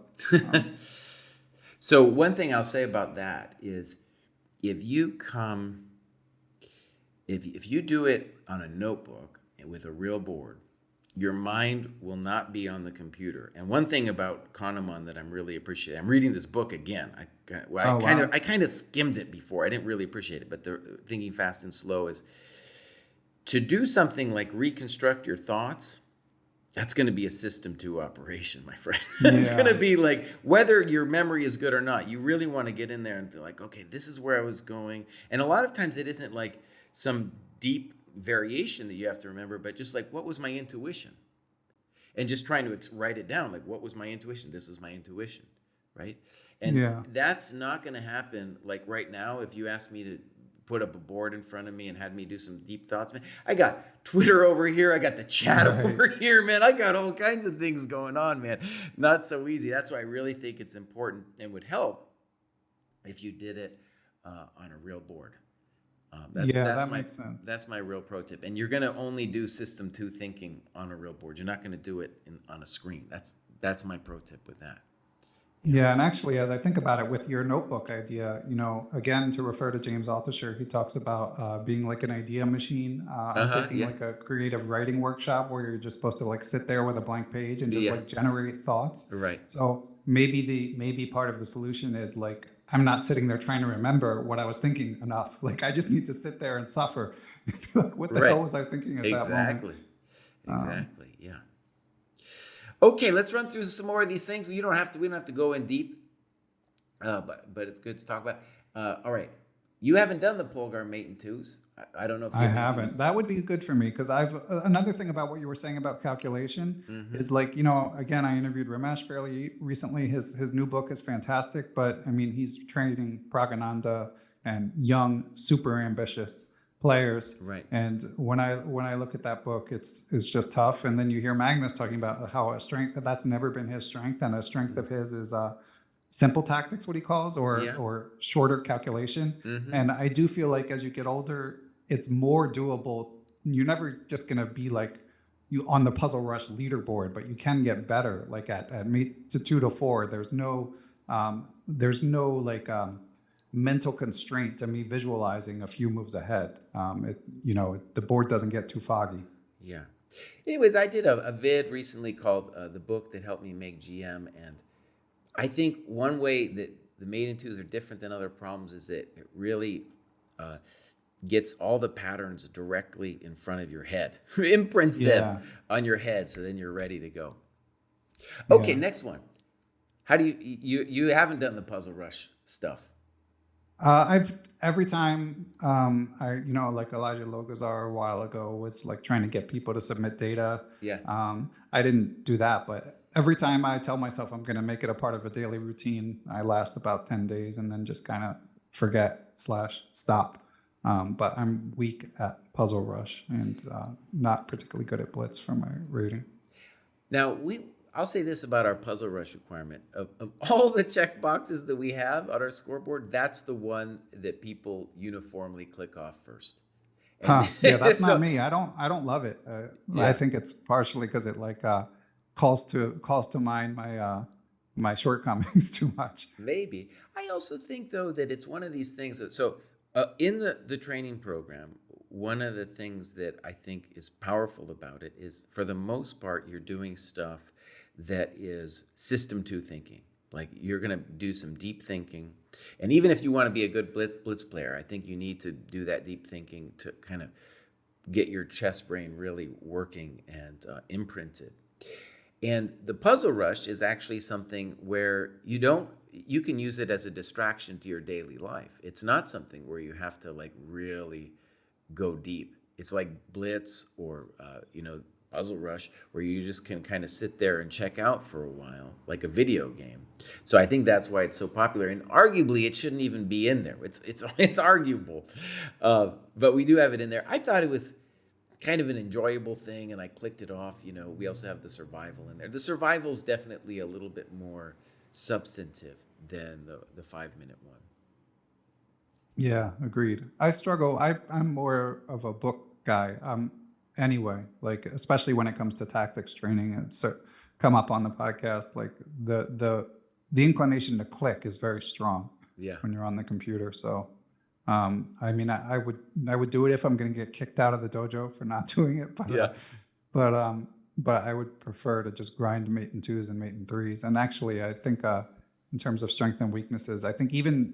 So one thing I'll say about that is if you do it on a notebook with a real board, your mind will not be on the computer. And one thing about Kahneman that I'm really appreciating, I'm reading this book again. I kind of skimmed it before. I didn't really appreciate it, but the Thinking Fast and Slow is to do something like reconstruct your thoughts. That's going to be a system 2 operation, my friend. It's going to be like, whether your memory is good or not, you really want to get in there and be like, okay, this is where I was going. And a lot of times it isn't like some deep variation that you have to remember, but just like, what was my intuition? And just trying to write it down. Like, what was my intuition? This was my intuition, right? And that's not going to happen like right now. If you ask me to put up a board in front of me and had me do some deep thoughts, man, I got Twitter over here. I got the chat over here, man. I got all kinds of things going on, man. Not so easy. That's why I really think it's important and would help if you did it on a real board. That makes sense. That's my real pro tip. And you're going to only do system 2 thinking on a real board. You're not going to do it on a screen. That's my pro tip with that. Yeah, and actually, as I think about it with your notebook idea, again, to refer to James Altucher, he talks about being like an idea machine. I'm taking like a creative writing workshop where you're just supposed to like sit there with a blank page and just like generate thoughts. Right. So maybe part of the solution is like, I'm not sitting there trying to remember what I was thinking enough. Like, I just need to sit there and suffer. Like, what the hell was I thinking at that moment? Exactly. Yeah. Okay, let's run through some more of these things. We don't have to go in deep, but it's good to talk about. All right, you haven't done the Polgar mate in 2s. I don't know if I haven't. That would be good for me because another thing about what you were saying about calculation is like, again, I interviewed Ramesh fairly recently. His new book is fantastic, but I mean, he's training Pragananda and young, super ambitious players. Right. And when I look at that book, it's just tough. And then you hear Magnus talking about how a strength that's never been his strength, and a strength of his is simple tactics, what he calls, or shorter calculation. And I do feel like as you get older, it's more doable. You're never just going to be like you on the Puzzle Rush leaderboard, but you can get better. Like at mate to 2 to 4, there's no like mental constraint to me visualizing a few moves ahead. The board doesn't get too foggy. Yeah. Anyways, I did a vid recently called The Book That Helped Me Make GM, and I think one way that the mate in 2s are different than other problems is that it really gets all the patterns directly in front of your head, imprints them on your head, so then you're ready to go. Okay, next one. How do you haven't done the Puzzle Rush stuff? I've every time like Elijah Logazar a while ago was like trying to get people to submit data. I didn't do that, but every time I tell myself I'm going to make it a part of a daily routine, I last about 10 days and then just kind of forget / stop. But I'm weak at Puzzle Rush and not particularly good at Blitz for my rating. Now, I'll say this about our Puzzle Rush requirement. Of all the check boxes that we have on our scoreboard, that's the one that people uniformly click off first. And Yeah, that's not so, me. I don't love it. I yeah, think it's partially because it like calls to mind my shortcomings too much. maybe. I also think though that it's one of these things that in the training program, one of the things that I think is powerful about it is for the most part you're doing stuff that is system two thinking. Like you're going to do some deep thinking. And even if you want to be a good blitz player, I think you need to do that deep thinking to kind of get your chess brain really working and imprinted. And the puzzle rush is actually something where you can use it as a distraction to your daily life. It's not something where you have to like really go deep. It's like blitz or puzzle rush where you just can kind of sit there and check out for a while like a video game. So I think that's why it's so popular, and arguably it shouldn't even be in there. It's arguable, but we do have it in there. I thought it was kind of an enjoyable thing, and I clicked it off. We also have the survival in there. The survival is definitely a little bit more substantive than the 5 minute one. Yeah, agreed. I struggle. I'm more of a book guy. Anyway, like especially when it comes to tactics training, it's come up on the podcast. Like the inclination to click is very strong Yeah, when you're on the computer. So, I mean, I would do it if I'm going to get kicked out of the dojo for not doing it, yeah. but I would prefer to just grind mate in twos and mate in threes. And actually, I think in terms of strength and weaknesses, I think even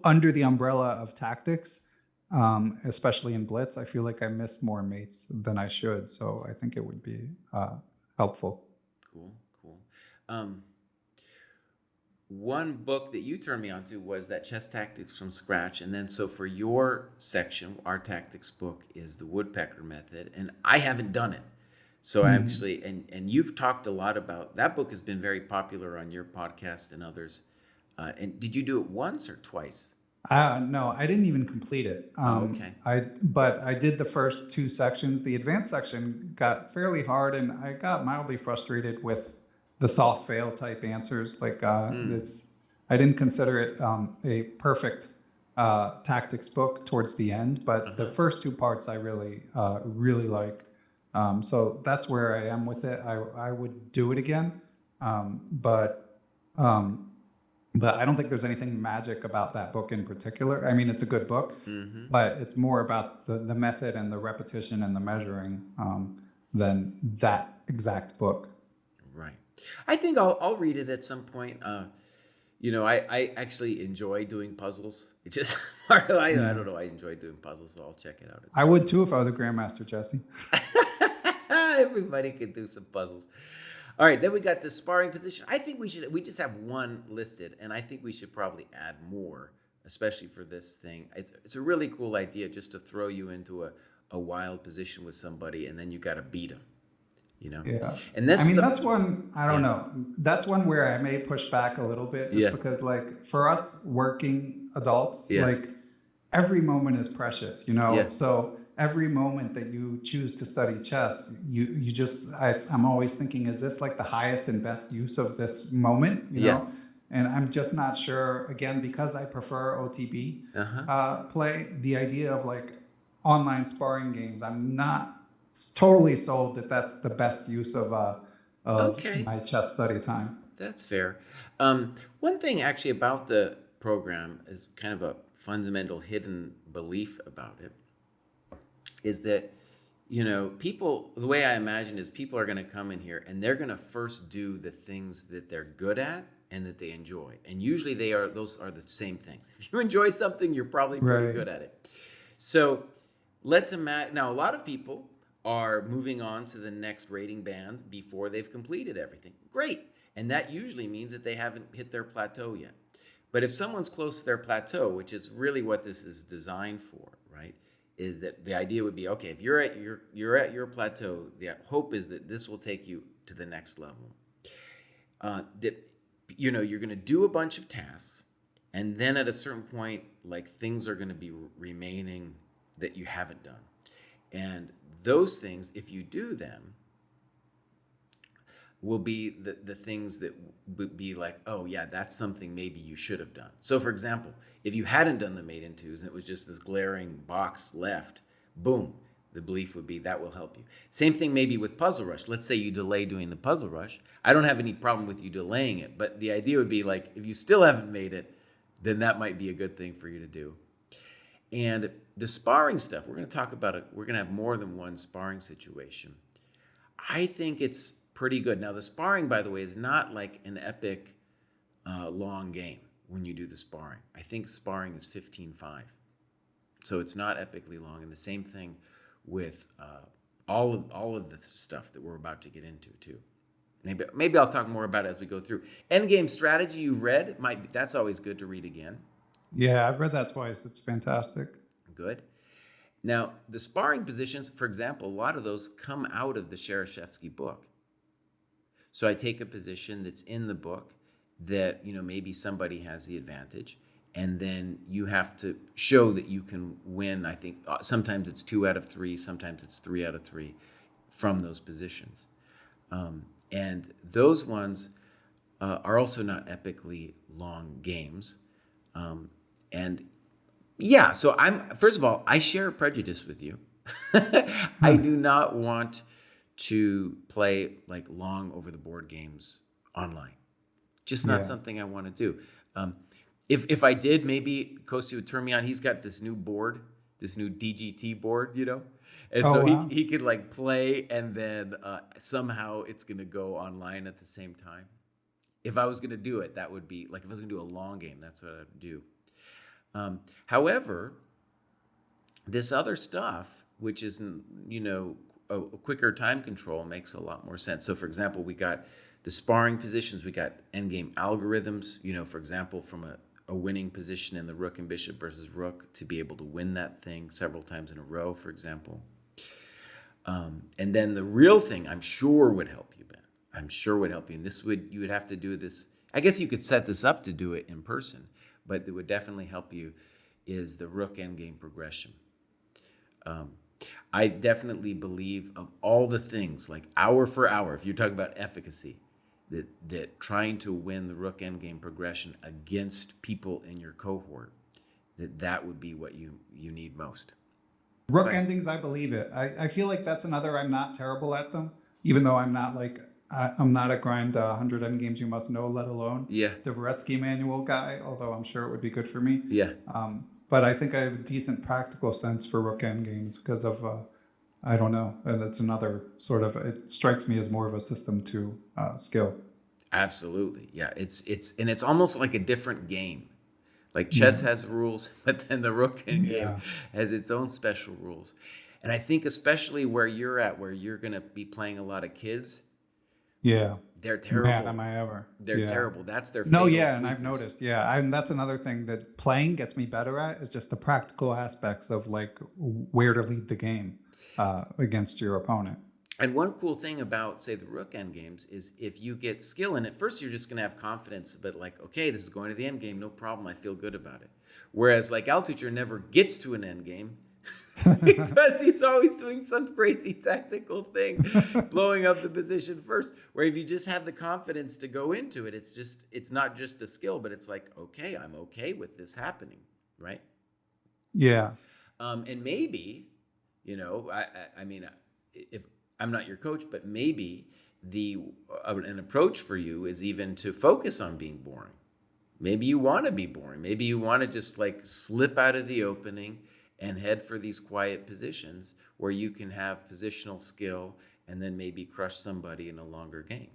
under the umbrella of tactics, especially in blitz, I feel like I miss more mates than I should. So I think it would be helpful. Cool, cool. Um, One book that you turned me on to was that Chess Tactics from Scratch. And then, so for your section, our tactics book is the Woodpecker Method. And I haven't done it. So I Mhm. actually, and you've talked a lot about that book, has been very popular on your podcast and others. And did you do it once or twice? No, I didn't even complete it. Oh, okay. But I did the first two sections. The advanced section got fairly hard, and I got mildly frustrated with the soft fail type answers. Like Mm, I didn't consider it a perfect tactics book towards the end, but the uh-huh. first two parts I really like. So that's where I am with it. I would do it again, um, but. Um, but I don't think there's anything magic about that book in particular. I mean, it's a good book, Mm-hmm. but it's more about the method and the repetition and the measuring than that exact book. Right. I think I'll read it at some point. I actually enjoy doing puzzles. It just I Yeah, don't know. I enjoy doing puzzles, so I'll check it out at I some would too if I was a grandmaster, Jesse. Everybody can do some puzzles. All right, then we got the sparring position. I think we just have one listed, and I think we should probably add more, especially for this thing. It's a really cool idea just to throw you into a wild position with somebody, and then you got to beat them, you know. Yeah. And I this is mean, the that's one, I don't yeah know. That's one where I may push back a little bit just yeah because, like, for us working adults, yeah like, every moment is precious, you know? yeah So every moment that you choose to study chess, you just, I'm always thinking, is this like the highest and best use of this moment, you yeah know? And I'm just not sure, again, because I prefer OTB uh-huh. play, the idea of like online sparring games, I'm not totally sold that that's the best use of Okay, my chess study time. that's fair. One thing actually about the program is kind of a fundamental hidden belief about it is that people, the way I imagine is people are going to come in here and they're going to first do the things that they're good at and that they enjoy, and usually those are the same things. If you enjoy something, you're probably pretty Right. good at it. So let's imagine now a lot of people are moving on to the next rating band before they've completed everything. Great. And that usually means that they haven't hit their plateau yet. But if someone's close to their plateau, which is really what this is designed for, right? Is that the idea would be, okay, if you're at your plateau, the hope is that this will take you to the next level. That you're going to do a bunch of tasks, and then at a certain point, like things are going to be remaining that you haven't done, and those things, if you do them, will be the things that would be like, oh yeah, that's something maybe you should have done. So for example, if you hadn't done the mate in twos and it was just this glaring box left, boom, the belief would be that will help you. Same thing maybe with Puzzle Rush. Let's say you delay doing the Puzzle Rush. I don't have any problem with you delaying it, but the idea would be like, if you still haven't made it, then that might be a good thing for you to do. And the sparring stuff, we're going to talk about it. We're going to have more than one sparring situation. I think it's pretty good. Now, the sparring, by the way, is not like an epic long game when you do the sparring. I think sparring is 15-5. So it's not epically long. And the same thing with all of the stuff that we're about to get into too. Maybe I'll talk more about it as we go through. Endgame strategy you read, that's always good to read again. Yeah, I've read that twice. It's fantastic. Good. Now, the sparring positions, for example, a lot of those come out of the Shereshevsky book. So I take a position that's in the book that, maybe somebody has the advantage, and then you have to show that you can win. I think sometimes it's 2 out of 3, sometimes it's 3 out of 3 from those positions. And those ones are also not epically long games. And yeah, so first of all, I share a prejudice with you. I do not want to play like long over the board games online. Just not something I want to do. If I did, maybe Kosi would turn me on. He's got this new board, this new DGT board, And so wow. he could like play, and then somehow it's going to go online at the same time. If I was going to do it, that would be like, if I was going to do a long game, that's what I'd do. However, this other stuff, which is, a quicker time control, makes a lot more sense. So, for example, we got the sparring positions, we got endgame algorithms, for example, from a winning position in the rook and bishop versus rook to be able to win that thing several times in a row, for example. And then the real thing I'm sure would help you, Ben. I'm sure would help you. And you would have to do this. I guess you could set this up to do it in person, but it would definitely help you is the rook endgame progression. I definitely believe of all the things, like hour for hour, if you're talking about efficacy, that trying to win the rook endgame progression against people in your cohort, that would be what you need most. Rook endings, I believe it. I feel like that's another, I'm not terrible at them, even though I'm not like, I'm not a grind 100 endgames you must know, let alone Dvoretsky manual guy, although I'm sure it would be good for me. Yeah. But I think I have a decent practical sense for rook endgames because of, I don't know, and it's another sort of, it strikes me as more of a system to skill. Absolutely. Yeah. It's almost like a different game. Like chess has rules, but then the rook endgame has its own special rules. And I think especially where you're at, where you're going to be playing a lot of kids, they're terrible. Man, am I ever. They're terrible. That's their No, fatal and weakness. I've noticed. And that's another thing that playing gets me better at is just the practical aspects of like where to lead the game against your opponent. And one cool thing about, say, the rook endgames is if you get skill in it, first you're just going to have confidence, but like, okay, this is going to the endgame, no problem, I feel good about it. Whereas like Altucher never gets to an endgame because he's always doing some crazy tactical thing, blowing up the position first. Where if you just have the confidence to go into it, it's not just a skill, but it's like, okay, I'm okay with this happening, right? Yeah. And maybe, I mean, if I'm not your coach, but maybe an approach for you is even to focus on being boring. Maybe you want to be boring. Maybe you want to just like slip out of the opening and head for these quiet positions where you can have positional skill and then maybe crush somebody in a longer game.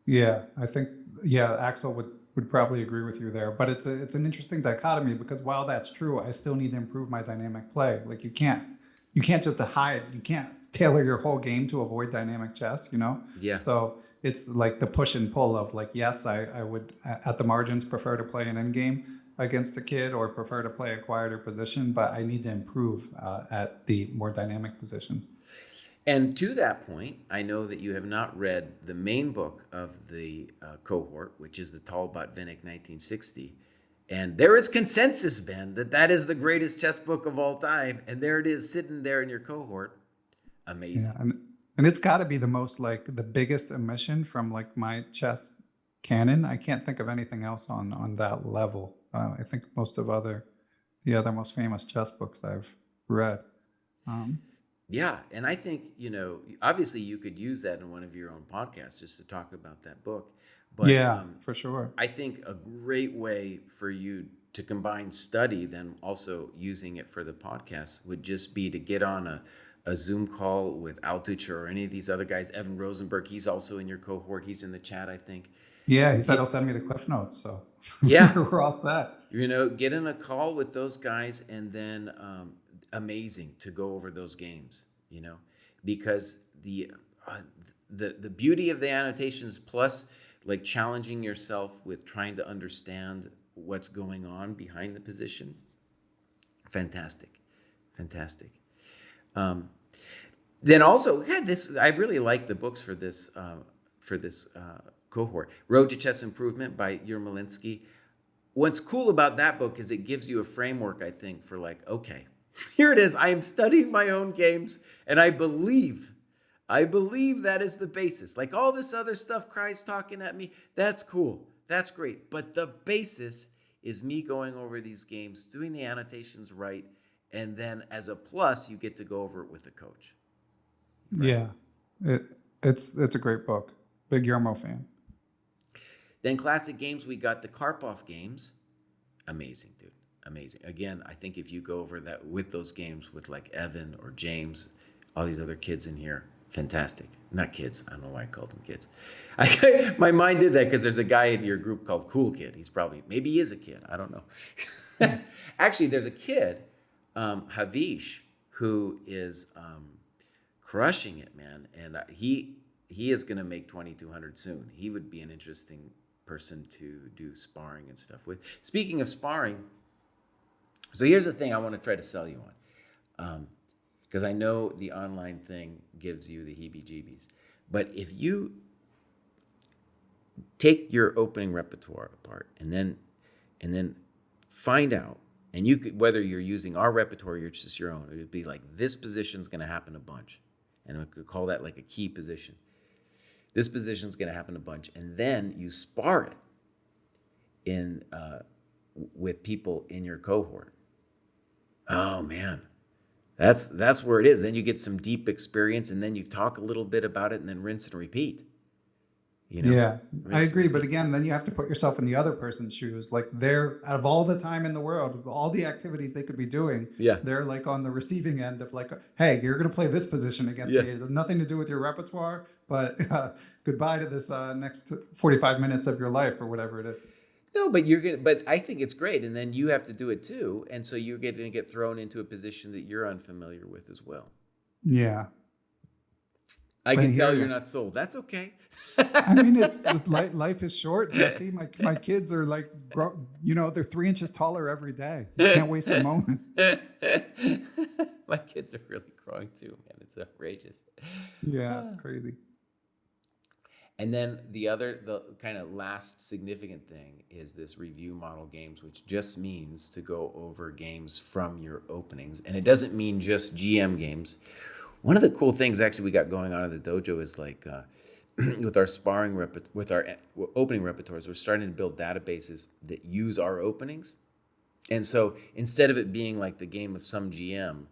Yeah, I think, Axel would probably agree with you there. But it's an interesting dichotomy because while that's true, I still need to improve my dynamic play. Like you can't just hide. You can't tailor your whole game to avoid dynamic chess, Yeah. So it's like the push and pull of like, yes, I would at the margins prefer to play an endgame against a kid or prefer to play a quieter position, but I need to improve at the more dynamic positions. And to that point, I know that you have not read the main book of the cohort, which is the Talbot Vinnick 1960. And there is consensus, Ben, that is the greatest chess book of all time. And there it is sitting there in your cohort. Amazing. Yeah, and it's got to be the most like the biggest omission from like my chess canon. I can't think of anything else on that level. I think most of the other most famous chess books I've read. Um, Yeah, and I think, obviously you could use that in one of your own podcasts just to talk about that book. But yeah, for sure. I think a great way for you to combine study, then also using it for the podcast, would just be to get on a Zoom call with Altitude or any of these other guys. Evan Rosenberg, he's also in your cohort. He's in the chat, I think. Yeah, he said he'll Get, send me the cliff notes, so yeah, we're all set. get in a call with those guys, and then amazing to go over those games, because uh, the beauty of the annotations, plus like challenging yourself with trying to understand what's going on behind the position. Fantastic, fantastic. Um, then also, yeah, this I really like the books for this cohort. Road to Chess Improvement by Yermolinsky. What's cool about that book is it gives you a framework, I think, for like, okay, here it is. I am studying my own games, and I believe that is the basis. Like all this other stuff, Kraai's talking at me, that's cool. That's great. But the basis is me going over these games, doing the annotations right, and then as a plus, you get to go over it with a coach. Right? Yeah, it, it's a great book. Big Yermo fan. Then classic games, we got the Karpov games. Amazing, dude. Amazing. Again, I think if you go over that with those games with like Evan or James, all these other kids in here, fantastic. Not kids. I don't know why I called them kids. My mind did that because there's a guy in your group called Cool Kid. Maybe he is a kid. I don't know. Actually, there's a kid, Havish, who is crushing it, man. And he is going to make 2200 soon. He would be an interesting person to do sparring and stuff with. Speaking of sparring, so here's the thing I want to try to sell you on. Because I know the online thing gives you the heebie-jeebies. But if you take your opening repertoire apart and then find out, and you could, whether you're using our repertoire or just your own, it would be like this position's going to happen a bunch. And we could call that like a key position. This position's going to happen a bunch. And then you spar it in with people in your cohort. Oh, man. That's where it is. Then you get some deep experience, and then you talk a little bit about it, and then rinse and repeat. Yeah, I Rinse and agree. But repeat. again, then you have to put yourself in the other person's shoes. Like they're out of all the time in the world, of all the activities they could be doing, Yeah. they're like on the receiving end of like, hey, you're going to play this position against Yeah. me. It has nothing to do with your repertoire, but goodbye to this next 45 minutes of your life or whatever it is. No, but I think it's great, and then you have to do it too, and so you're going to get thrown into a position that you're unfamiliar with as well. Yeah. I But can tell here, you're not sold. That's okay. I mean, it's just life is short, Jesse. My kids are like, they're 3 inches taller every day. You can't waste a moment. My kids are really growing too, man. It's outrageous. Yeah, it's crazy. And then the kind of last significant thing is this review model games, which just means to go over games from your openings. And it doesn't mean just GM games. One of the cool things actually we got going on at the dojo is like with our sparring with our opening repertoires, we're starting to build databases that use our openings. And so instead of it being like the game of some GM,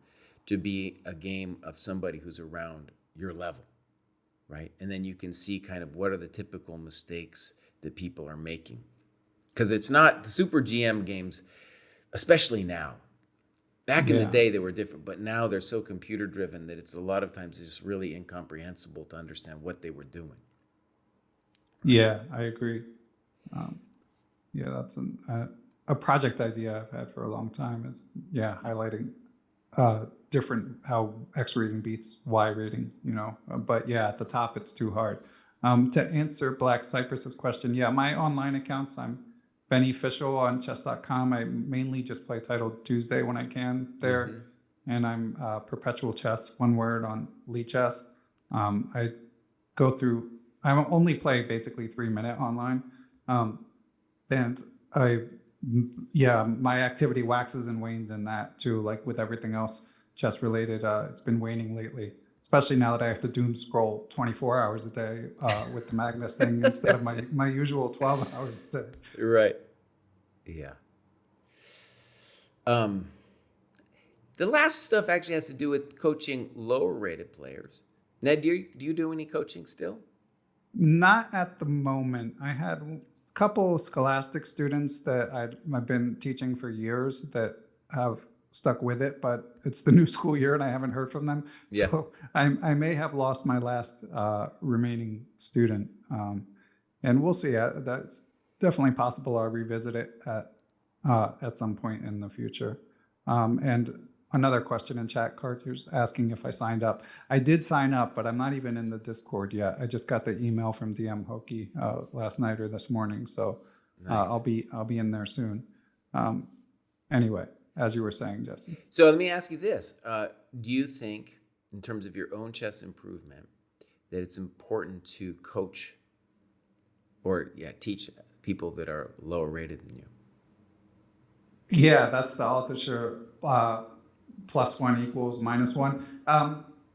to be a game of somebody who's around your level. Right? And then you can see kind of what are the typical mistakes that people are making. Because it's not the super GM games, especially now. Back in the day, they were different, but now they're so computer driven that it's a lot of times it's really incomprehensible to understand what they were doing. Yeah, I agree. Yeah, that's a project idea I've had for a long time is, highlighting different how X rating beats Y rating, but at the top it's too hard. To answer Black Cypress's question, my online accounts, I'm Benny Official on chess.com. I mainly just play Titled Tuesday when I can there. Mm-hmm. And I'm Perpetual Chess, one word, on Lee Chess. I only play basically 3-minute online. And my activity waxes and wanes in that too, like with everything else chess related. It's been waning lately, especially now that I have to doom scroll 24 hours a day with the Magnus thing instead of my usual 12 hours a day. Right. Yeah. The last stuff actually has to do with coaching lower rated players. Now, do you do any coaching still? Not at the moment. I had a couple scholastic students that I've been teaching for years that have stuck with it, but it's the new school year and I haven't heard from them. Yeah. So I may have lost my last remaining student. And we'll see. That's definitely possible. I'll revisit it at some point in the future. And another question in chat, Carter's asking if I signed up. I did sign up, but I'm not even in the Discord yet. I just got the email from DM Hoki last night or this morning, so Nice. I'll be in there soon. Anyway, as you were saying, Jesse. So let me ask you this: do you think, in terms of your own chess improvement, that it's important to coach or teach people that are lower rated than you? Yeah, that's the Altucher +1 equals -1.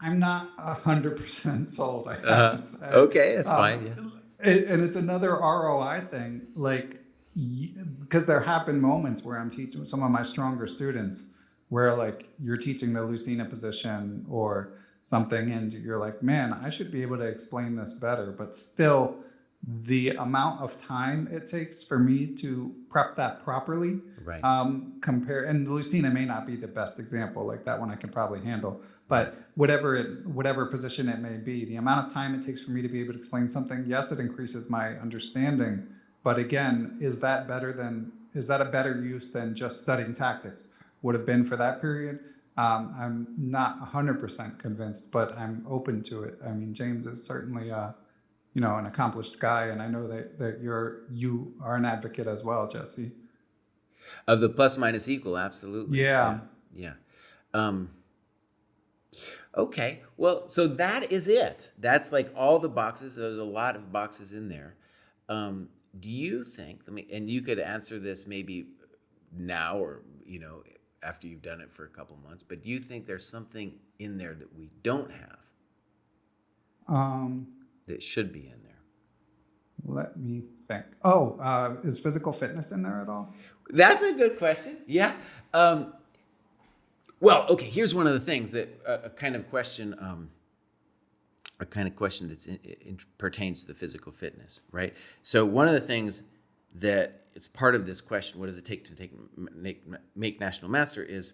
I'm not 100% sold, I have to say. Okay, that's fine. Yeah. And it's another ROI thing, like, because there have been moments where I'm teaching some of my stronger students where like you're teaching the Lucina position or something and you're like, man, I should be able to explain this better, but still the amount of time it takes for me to prep that properly, Right. and Lucina may not be the best example, like that one I can probably handle, but whatever position it may be, the amount of time it takes for me to be able to explain something, yes, it increases my understanding, but again, is that a better use than just studying tactics? Would have been for that period. I'm not 100% convinced, but I'm open to it. I mean, James is certainly an accomplished guy, and I know that you are an advocate as well, Jesse. Of the plus minus equal, absolutely. Yeah. Okay. Well, so that is it. That's like all the boxes. There's a lot of boxes in there. Do you think? And you could answer this maybe now or after you've done it for a couple months. But do you think there's something in there that we don't have that should be in there? Let me think. Is physical fitness in there at all? That's a good question. Yeah. Well, okay. Here's one of the things that a kind of question that's pertains to the physical fitness, right? So one of the things that it's part of this question, what does it take to make national master, is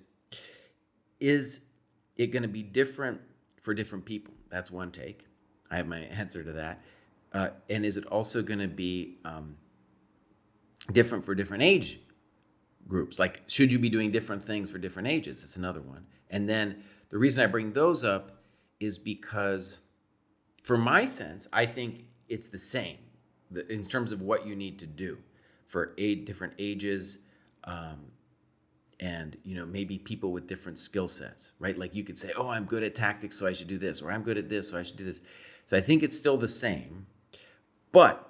it going to be different for different people? That's one take. I have my answer to that. And is it also going to be different for different age groups? Like, should you be doing different things for different ages? That's another one. And then the reason I bring those up is because, for my sense, I think it's the same in terms of what you need to do for 8 different ages, and maybe people with different skill sets, right? Like you could say, oh, I'm good at tactics, so I should do this, or I'm good at this, so I should do this. So I think it's still the same, but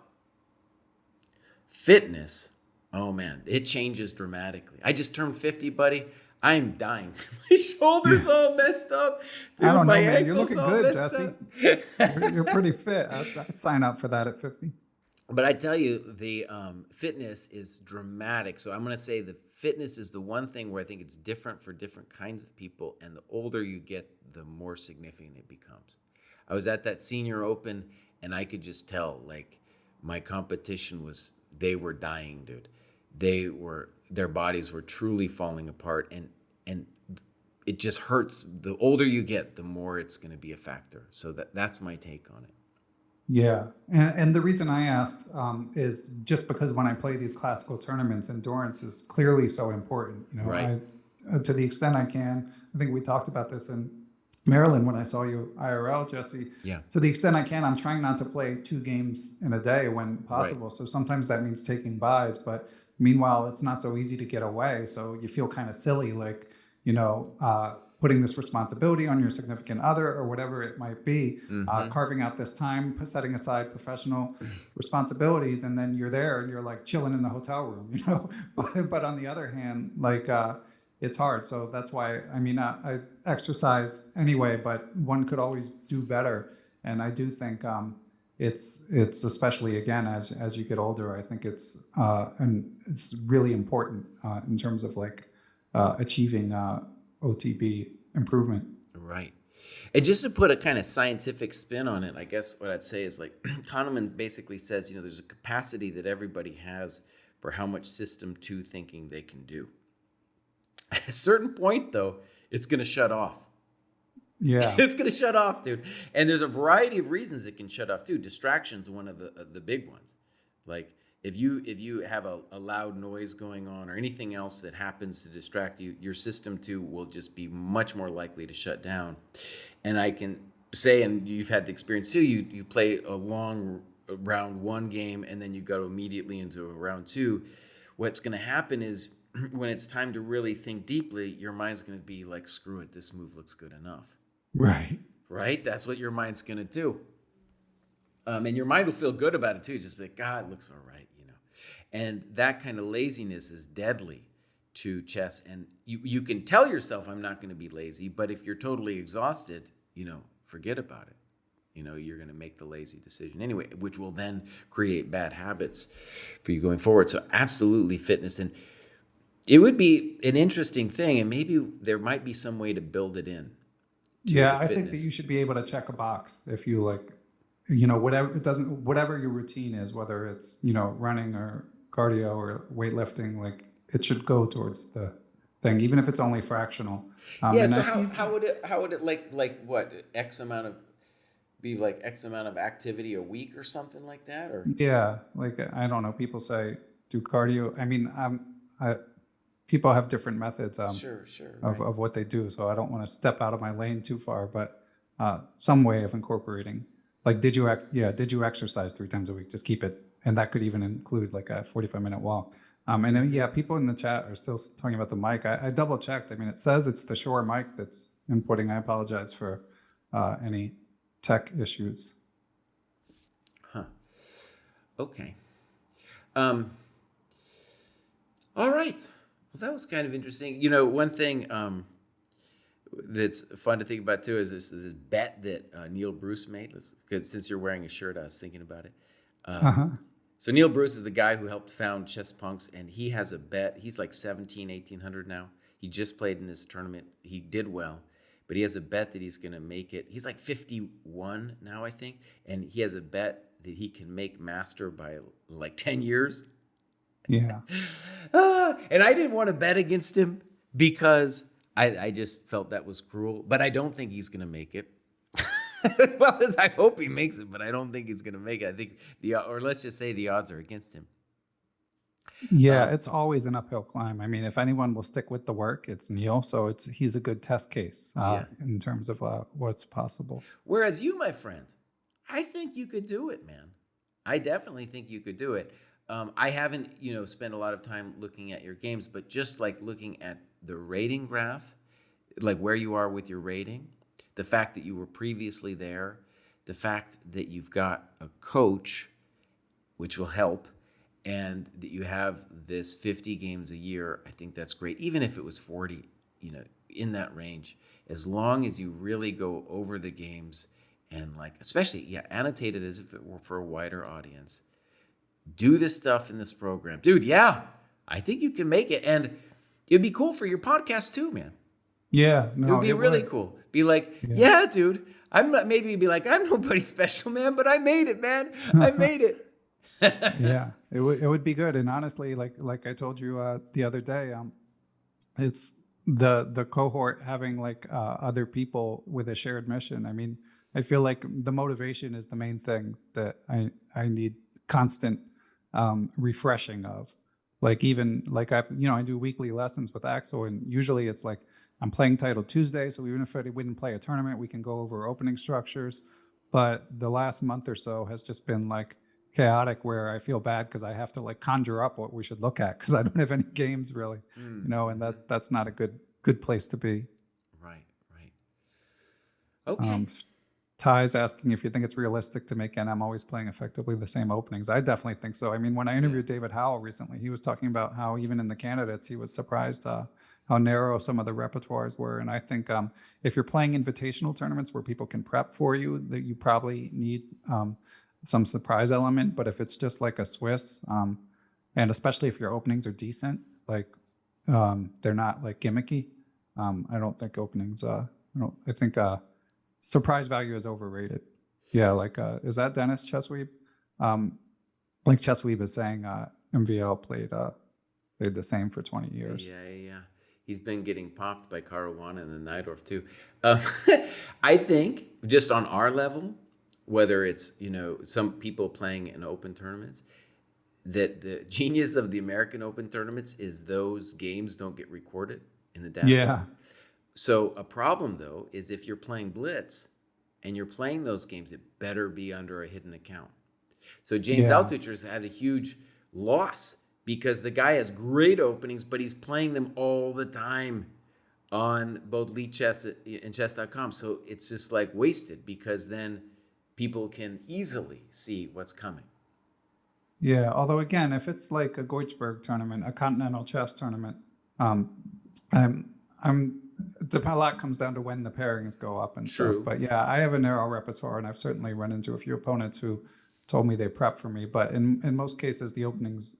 fitness, oh man, it changes dramatically. I just turned 50, buddy. I'm dying. My shoulder's all messed up. Dude, I don't know, my man. You're ankle's looking all good, messed Jesse. up. You're pretty fit. I'd sign up for that at 50. But I tell you, the fitness is dramatic. So I'm going to say the fitness is the one thing where I think it's different for different kinds of people. And the older you get, the more significant it becomes. I was at that senior open, and I could just tell, like, my competition they were dying, dude. Their bodies were truly falling apart. And it just hurts. The older you get, the more it's going to be a factor. So that's my take on it. Yeah, and the reason I asked is just because when I play these classical tournaments, endurance is clearly so important. Right. To the extent I can, I think we talked about this in Maryland when I saw you IRL, Jesse. Yeah. To the extent I can, I'm trying not to play 2 games in a day when possible. Right. So sometimes that means taking buys, but meanwhile, it's not so easy to get away. So you feel kind of silly, like, putting this responsibility on your significant other or whatever it might be, carving out this time, setting aside professional responsibilities, and then you're there and you're like chilling in the hotel room, But on the other hand, like it's hard. So that's why, I exercise anyway, but one could always do better. And I do think it's especially, again, as you get older, I think it's really important in terms of like achieving OTB improvement. Right. And just to put a kind of scientific spin on it, I guess what I'd say is like Kahneman basically says, there's a capacity that everybody has for how much system two thinking they can do. At a certain point, though, it's going to shut off. Yeah. It's going to shut off, dude. And there's a variety of reasons it can shut off, too. Distraction's one of the big ones. Like if you have a loud noise going on or anything else that happens to distract you, your system two will just be much more likely to shut down. And I can say, and you've had the experience too, you play a long round one game and then you go immediately into a round two. What's going to happen is when it's time to really think deeply, your mind's going to be like, screw it, this move looks good enough. Right? That's what your mind's going to do. And your mind will feel good about it too. Just be like, God, it looks all right, And that kind of laziness is deadly to chess. And you can tell yourself, I'm not going to be lazy. But if you're totally exhausted, forget about it. You're going to make the lazy decision anyway, which will then create bad habits for you going forward. So absolutely fitness. And it would be an interesting thing. And maybe there might be some way to build it in. Yeah, I think that you should be able to check a box if you whatever your routine is, whether it's, running or cardio or weightlifting, like it should go towards the thing, even if it's only fractional. So how would it like what X amount of activity a week or something like that? Or yeah, like I don't know. People say do cardio. I mean, people have different methods sure, of what they do. So I don't want to step out of my lane too far, but some way of incorporating. Like, did you exercise 3 times a week? Just keep it. And that could even include like a 45-minute walk. And then, people in the chat are still talking about the mic. I double checked. I mean, it says it's the Shure mic that's inputting. I apologize for any tech issues. Huh. Okay. All right. Well, that was kind of interesting. One thing that's fun to think about too is this bet that Neil Bruce made. Because since you're wearing a shirt, I was thinking about it. So Neil Bruce is the guy who helped found Chess Punks, and he has a bet. He's like 1,800 now. He just played in this tournament. He did well, but he has a bet that he's going to make it. He's like 51 now, I think, and he has a bet that he can make master by like 10 years. Yeah. And I didn't want to bet against him because I just felt that was cruel, but I don't think he's going to make it. Well, I hope he makes it, but I don't think he's going to make it. I think let's just say the odds are against him. Yeah, it's always an uphill climb. I mean, if anyone will stick with the work, it's Neil. So he's a good test case in terms of what's possible. Whereas you, my friend, I think you could do it, man. I definitely think you could do it. I haven't, spent a lot of time looking at your games, but just like looking at the rating graph, like where you are with your rating, the fact that you were previously there, the fact that you've got a coach, which will help, and that you have this 50 games a year, I think that's great. Even if it was 40, in that range, as long as you really go over the games and especially, annotate it as if it were for a wider audience. Do this stuff in this program. Dude, yeah, I think you can make it. And it'd be cool for your podcast too, man. Yeah. No, it would be really cool. Be like, yeah, dude, I'm nobody special, man, but I made it, man. I made it. Yeah, it would be good. And honestly, like I told you the other day, it's the cohort having other people with a shared mission. I mean, I feel like the motivation is the main thing that I need constant refreshing of. I do weekly lessons with Axel, and usually it's like I'm playing Title Tuesday, so even if we didn't play a tournament, we can go over opening structures. But the last month or so has just been chaotic, where I feel bad because I have to conjure up what we should look at because I don't have any games really, and that's not a good place to be. Right. Okay. Ty's asking if you think it's realistic to make NM always playing effectively the same openings. I definitely think so. I mean, when I interviewed David Howell recently, he was talking about how even in the candidates, he was surprised how narrow some of the repertoires were. And I think if you're playing invitational tournaments where people can prep for you, that you probably need some surprise element. But if it's just like a Swiss, and especially if your openings are decent, they're not gimmicky, I don't think openings. I think surprise value is overrated. Yeah, like is that Dennis Chessweeb? Like Chessweeb is saying, MVL played the same for 20 years. Yeah. He's been getting popped by Caruana and the Najdorf too. Um, I think just on our level, whether it's some people playing in open tournaments, that the genius of the American Open tournaments is those games don't get recorded in the database. Yeah. So a problem though is if you're playing Blitz and you're playing those games, it better be under a hidden account. So James Altucher's had a huge loss because the guy has great openings, but he's playing them all the time on both Lead Chess and chess.com. So it's just like wasted because then people can easily see what's coming. Yeah, although again, if it's like a Goitsberg tournament, a continental chess tournament, I'm a lot comes down to when the pairings go up and stuff. But yeah, I have a narrow repertoire, and I've certainly run into a few opponents who told me they prep for me. But in most cases, the openings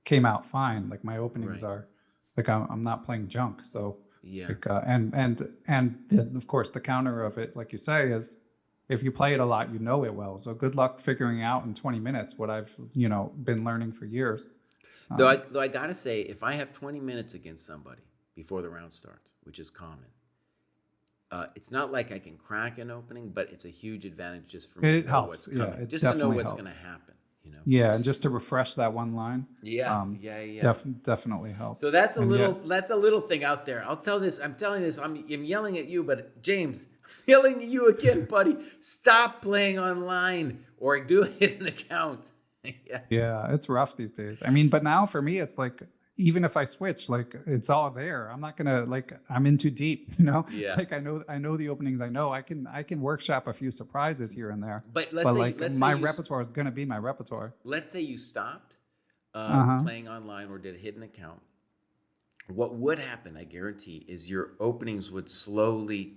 came out fine. Like my openings are like I'm not playing junk. So yeah, like, and of course the counter of it, like you say, is if you play it a lot, you know it well. So good luck figuring out in 20 minutes what I've been learning for years. Though I gotta say, if I have 20 minutes against somebody before the round starts, which is common, it's not like I can crack an opening, but it's a huge advantage just for me to know what's coming, just to know what's going to happen. Yeah, and just to refresh that one line. Yeah. Definitely helps. So that's a little thing out there. I'm telling this. I'm yelling at you, but James, I'm yelling at you again, buddy. Stop playing online or do a hidden account. Yeah, it's rough these days. I mean, but now for me, it's like even if I switch, like it's all there. I'm not gonna I'm in too deep, Yeah. Like I know the openings. I know I can workshop a few surprises here and there. But let's say my repertoire is gonna be my repertoire. Let's say you stopped playing online or did a hidden account. What would happen, I guarantee, is your openings would slowly.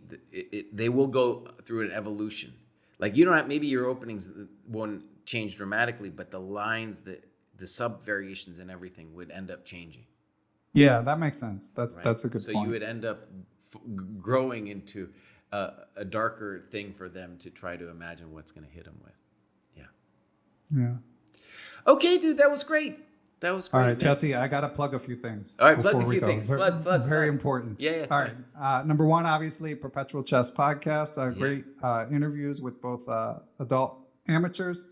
They will go through an evolution. Like maybe your openings won't change dramatically, but the lines the sub variations and everything would end up changing. Yeah, that makes sense. That's a good point. So you would end up growing into a darker thing for them to try to imagine what's going to hit them with. Yeah. Okay, dude, that was great. All right, Jesse, I got to plug a few things. All right, plug a few things. Very important. Yeah, all right. Number one, obviously, Perpetual Chess Podcast. Great interviews with both adult amateurs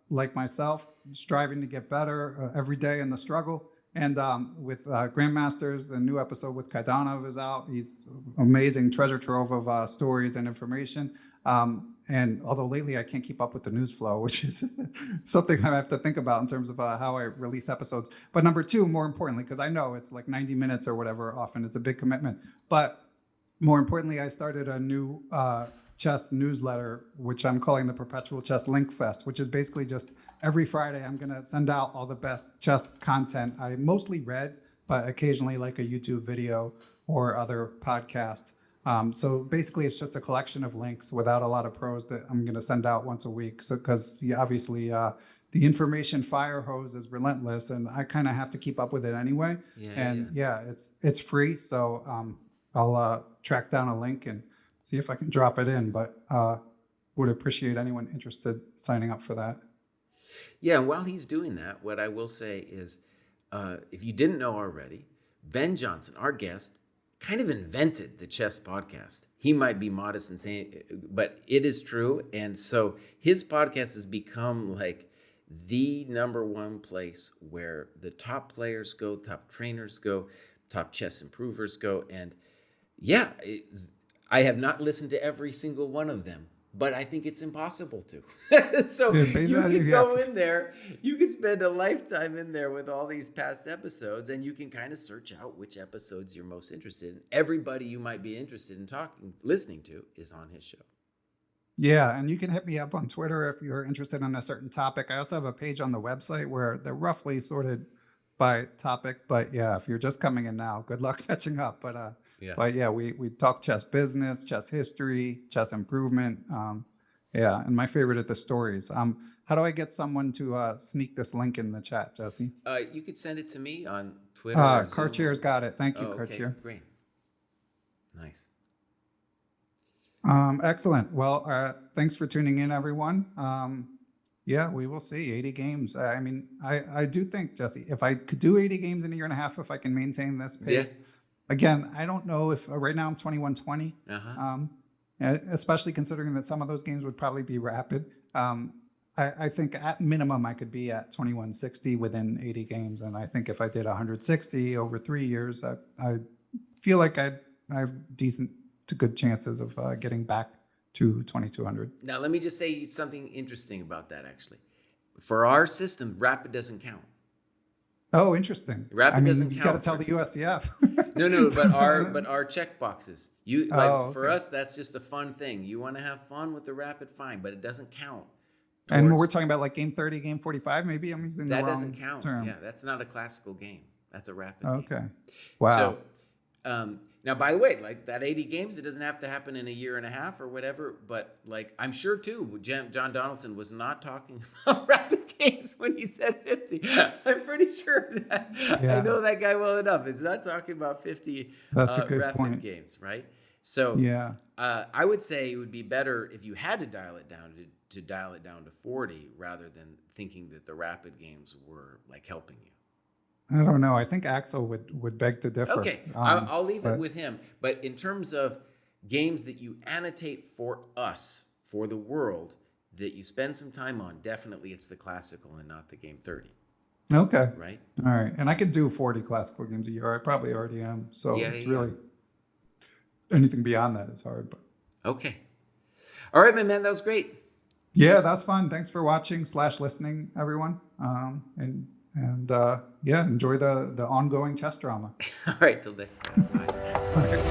like myself, striving to get better every day in the struggle. And with Grandmasters, the new episode with Kaidanov is out. He's amazing treasure trove of stories and information. And although lately I can't keep up with the news flow, which is something I have to think about in terms of how I release episodes. But number two, more importantly, because I know it's like 90 minutes or whatever, often it's a big commitment. But more importantly, I started a new chess newsletter, which I'm calling the Perpetual Chess Link Fest, which is basically just every Friday I'm going to send out all the best chess content I mostly read, but occasionally like a YouTube video or other podcast. So basically it's just a collection of links without a lot of prose that I'm going to send out once a week. So because obviously the information fire hose is relentless and I kind of have to keep up with it anyway. It's free. So I'll track down a link and see if I can drop it in, but would appreciate anyone interested signing up for that. Yeah, while he's doing that, what I will say is, if you didn't know already, Ben Johnson, our guest, kind of invented the chess podcast. He might be modest in saying it, but it is true. And so his podcast has become like the number one place where the top players go, top trainers go, top chess improvers go. And I have not listened to every single one of them, but I think it's impossible to. So you can go in there, you can spend a lifetime in there with all these past episodes, and you can kind of search out which episodes you're most interested in. Everybody you might be interested in listening to is on his show. Yeah, and you can hit me up on Twitter if you're interested in a certain topic. I also have a page on the website where they're roughly sorted by topic, but yeah, if you're just coming in now, good luck catching up. But we talk chess business, chess history, chess improvement. And my favorite are the stories. How do I get someone to sneak this link in the chat, Jesse? You could send it to me on Twitter. Cartier's got it. Thank you, Cartier. Great. Nice. Excellent. Well, thanks for tuning in, everyone. Yeah, we will see 80 games. I mean, I do think, Jesse, if I could do 80 games in a year and a half, if I can maintain this pace, again, I don't know if right now I'm 21-20, especially considering that some of those games would probably be rapid. I think at minimum I could be at 21-60 within 80 games. And I think if I did 160 over 3 years, I feel like I have decent to good chances of getting back to 2200. Now, let me just say something interesting about that, actually. For our system, rapid doesn't count. Oh, interesting. Rapid doesn't count. You got to tell the USCF. No, but our check boxes. For us, that's just a fun thing. You want to have fun with the rapid, fine, but it doesn't count. And we're talking about like game 30, game 45. Maybe I'm using the wrong That doesn't count. term. Yeah, that's not a classical game. That's a rapid game. Okay. Wow. So, now, by the way, like that 80 games, it doesn't have to happen in a year and a half or whatever. But like, I'm sure too, John Donaldson was not talking about rapid games when he said 50. I'm pretty sure that I know that guy well enough. It's not talking about 50 That's a good rapid point. games, right? So yeah, I would say it would be better if you had to dial it down to dial it down to 40 rather than thinking that the rapid games were like helping you. I don't know. I think Axel would beg to differ. Okay, I'll leave it with him. But in terms of games that you annotate for us, for the world, that you spend some time on, definitely it's the classical and not the game 30. Okay. Right? All right. And I could do 40 classical games a year. I probably already am. So really anything beyond that is hard. But okay. All right, my man. That was great. Yeah, that's fun. Thanks for watching / listening, everyone. And enjoy the ongoing chess drama. All right, till next time. Bye.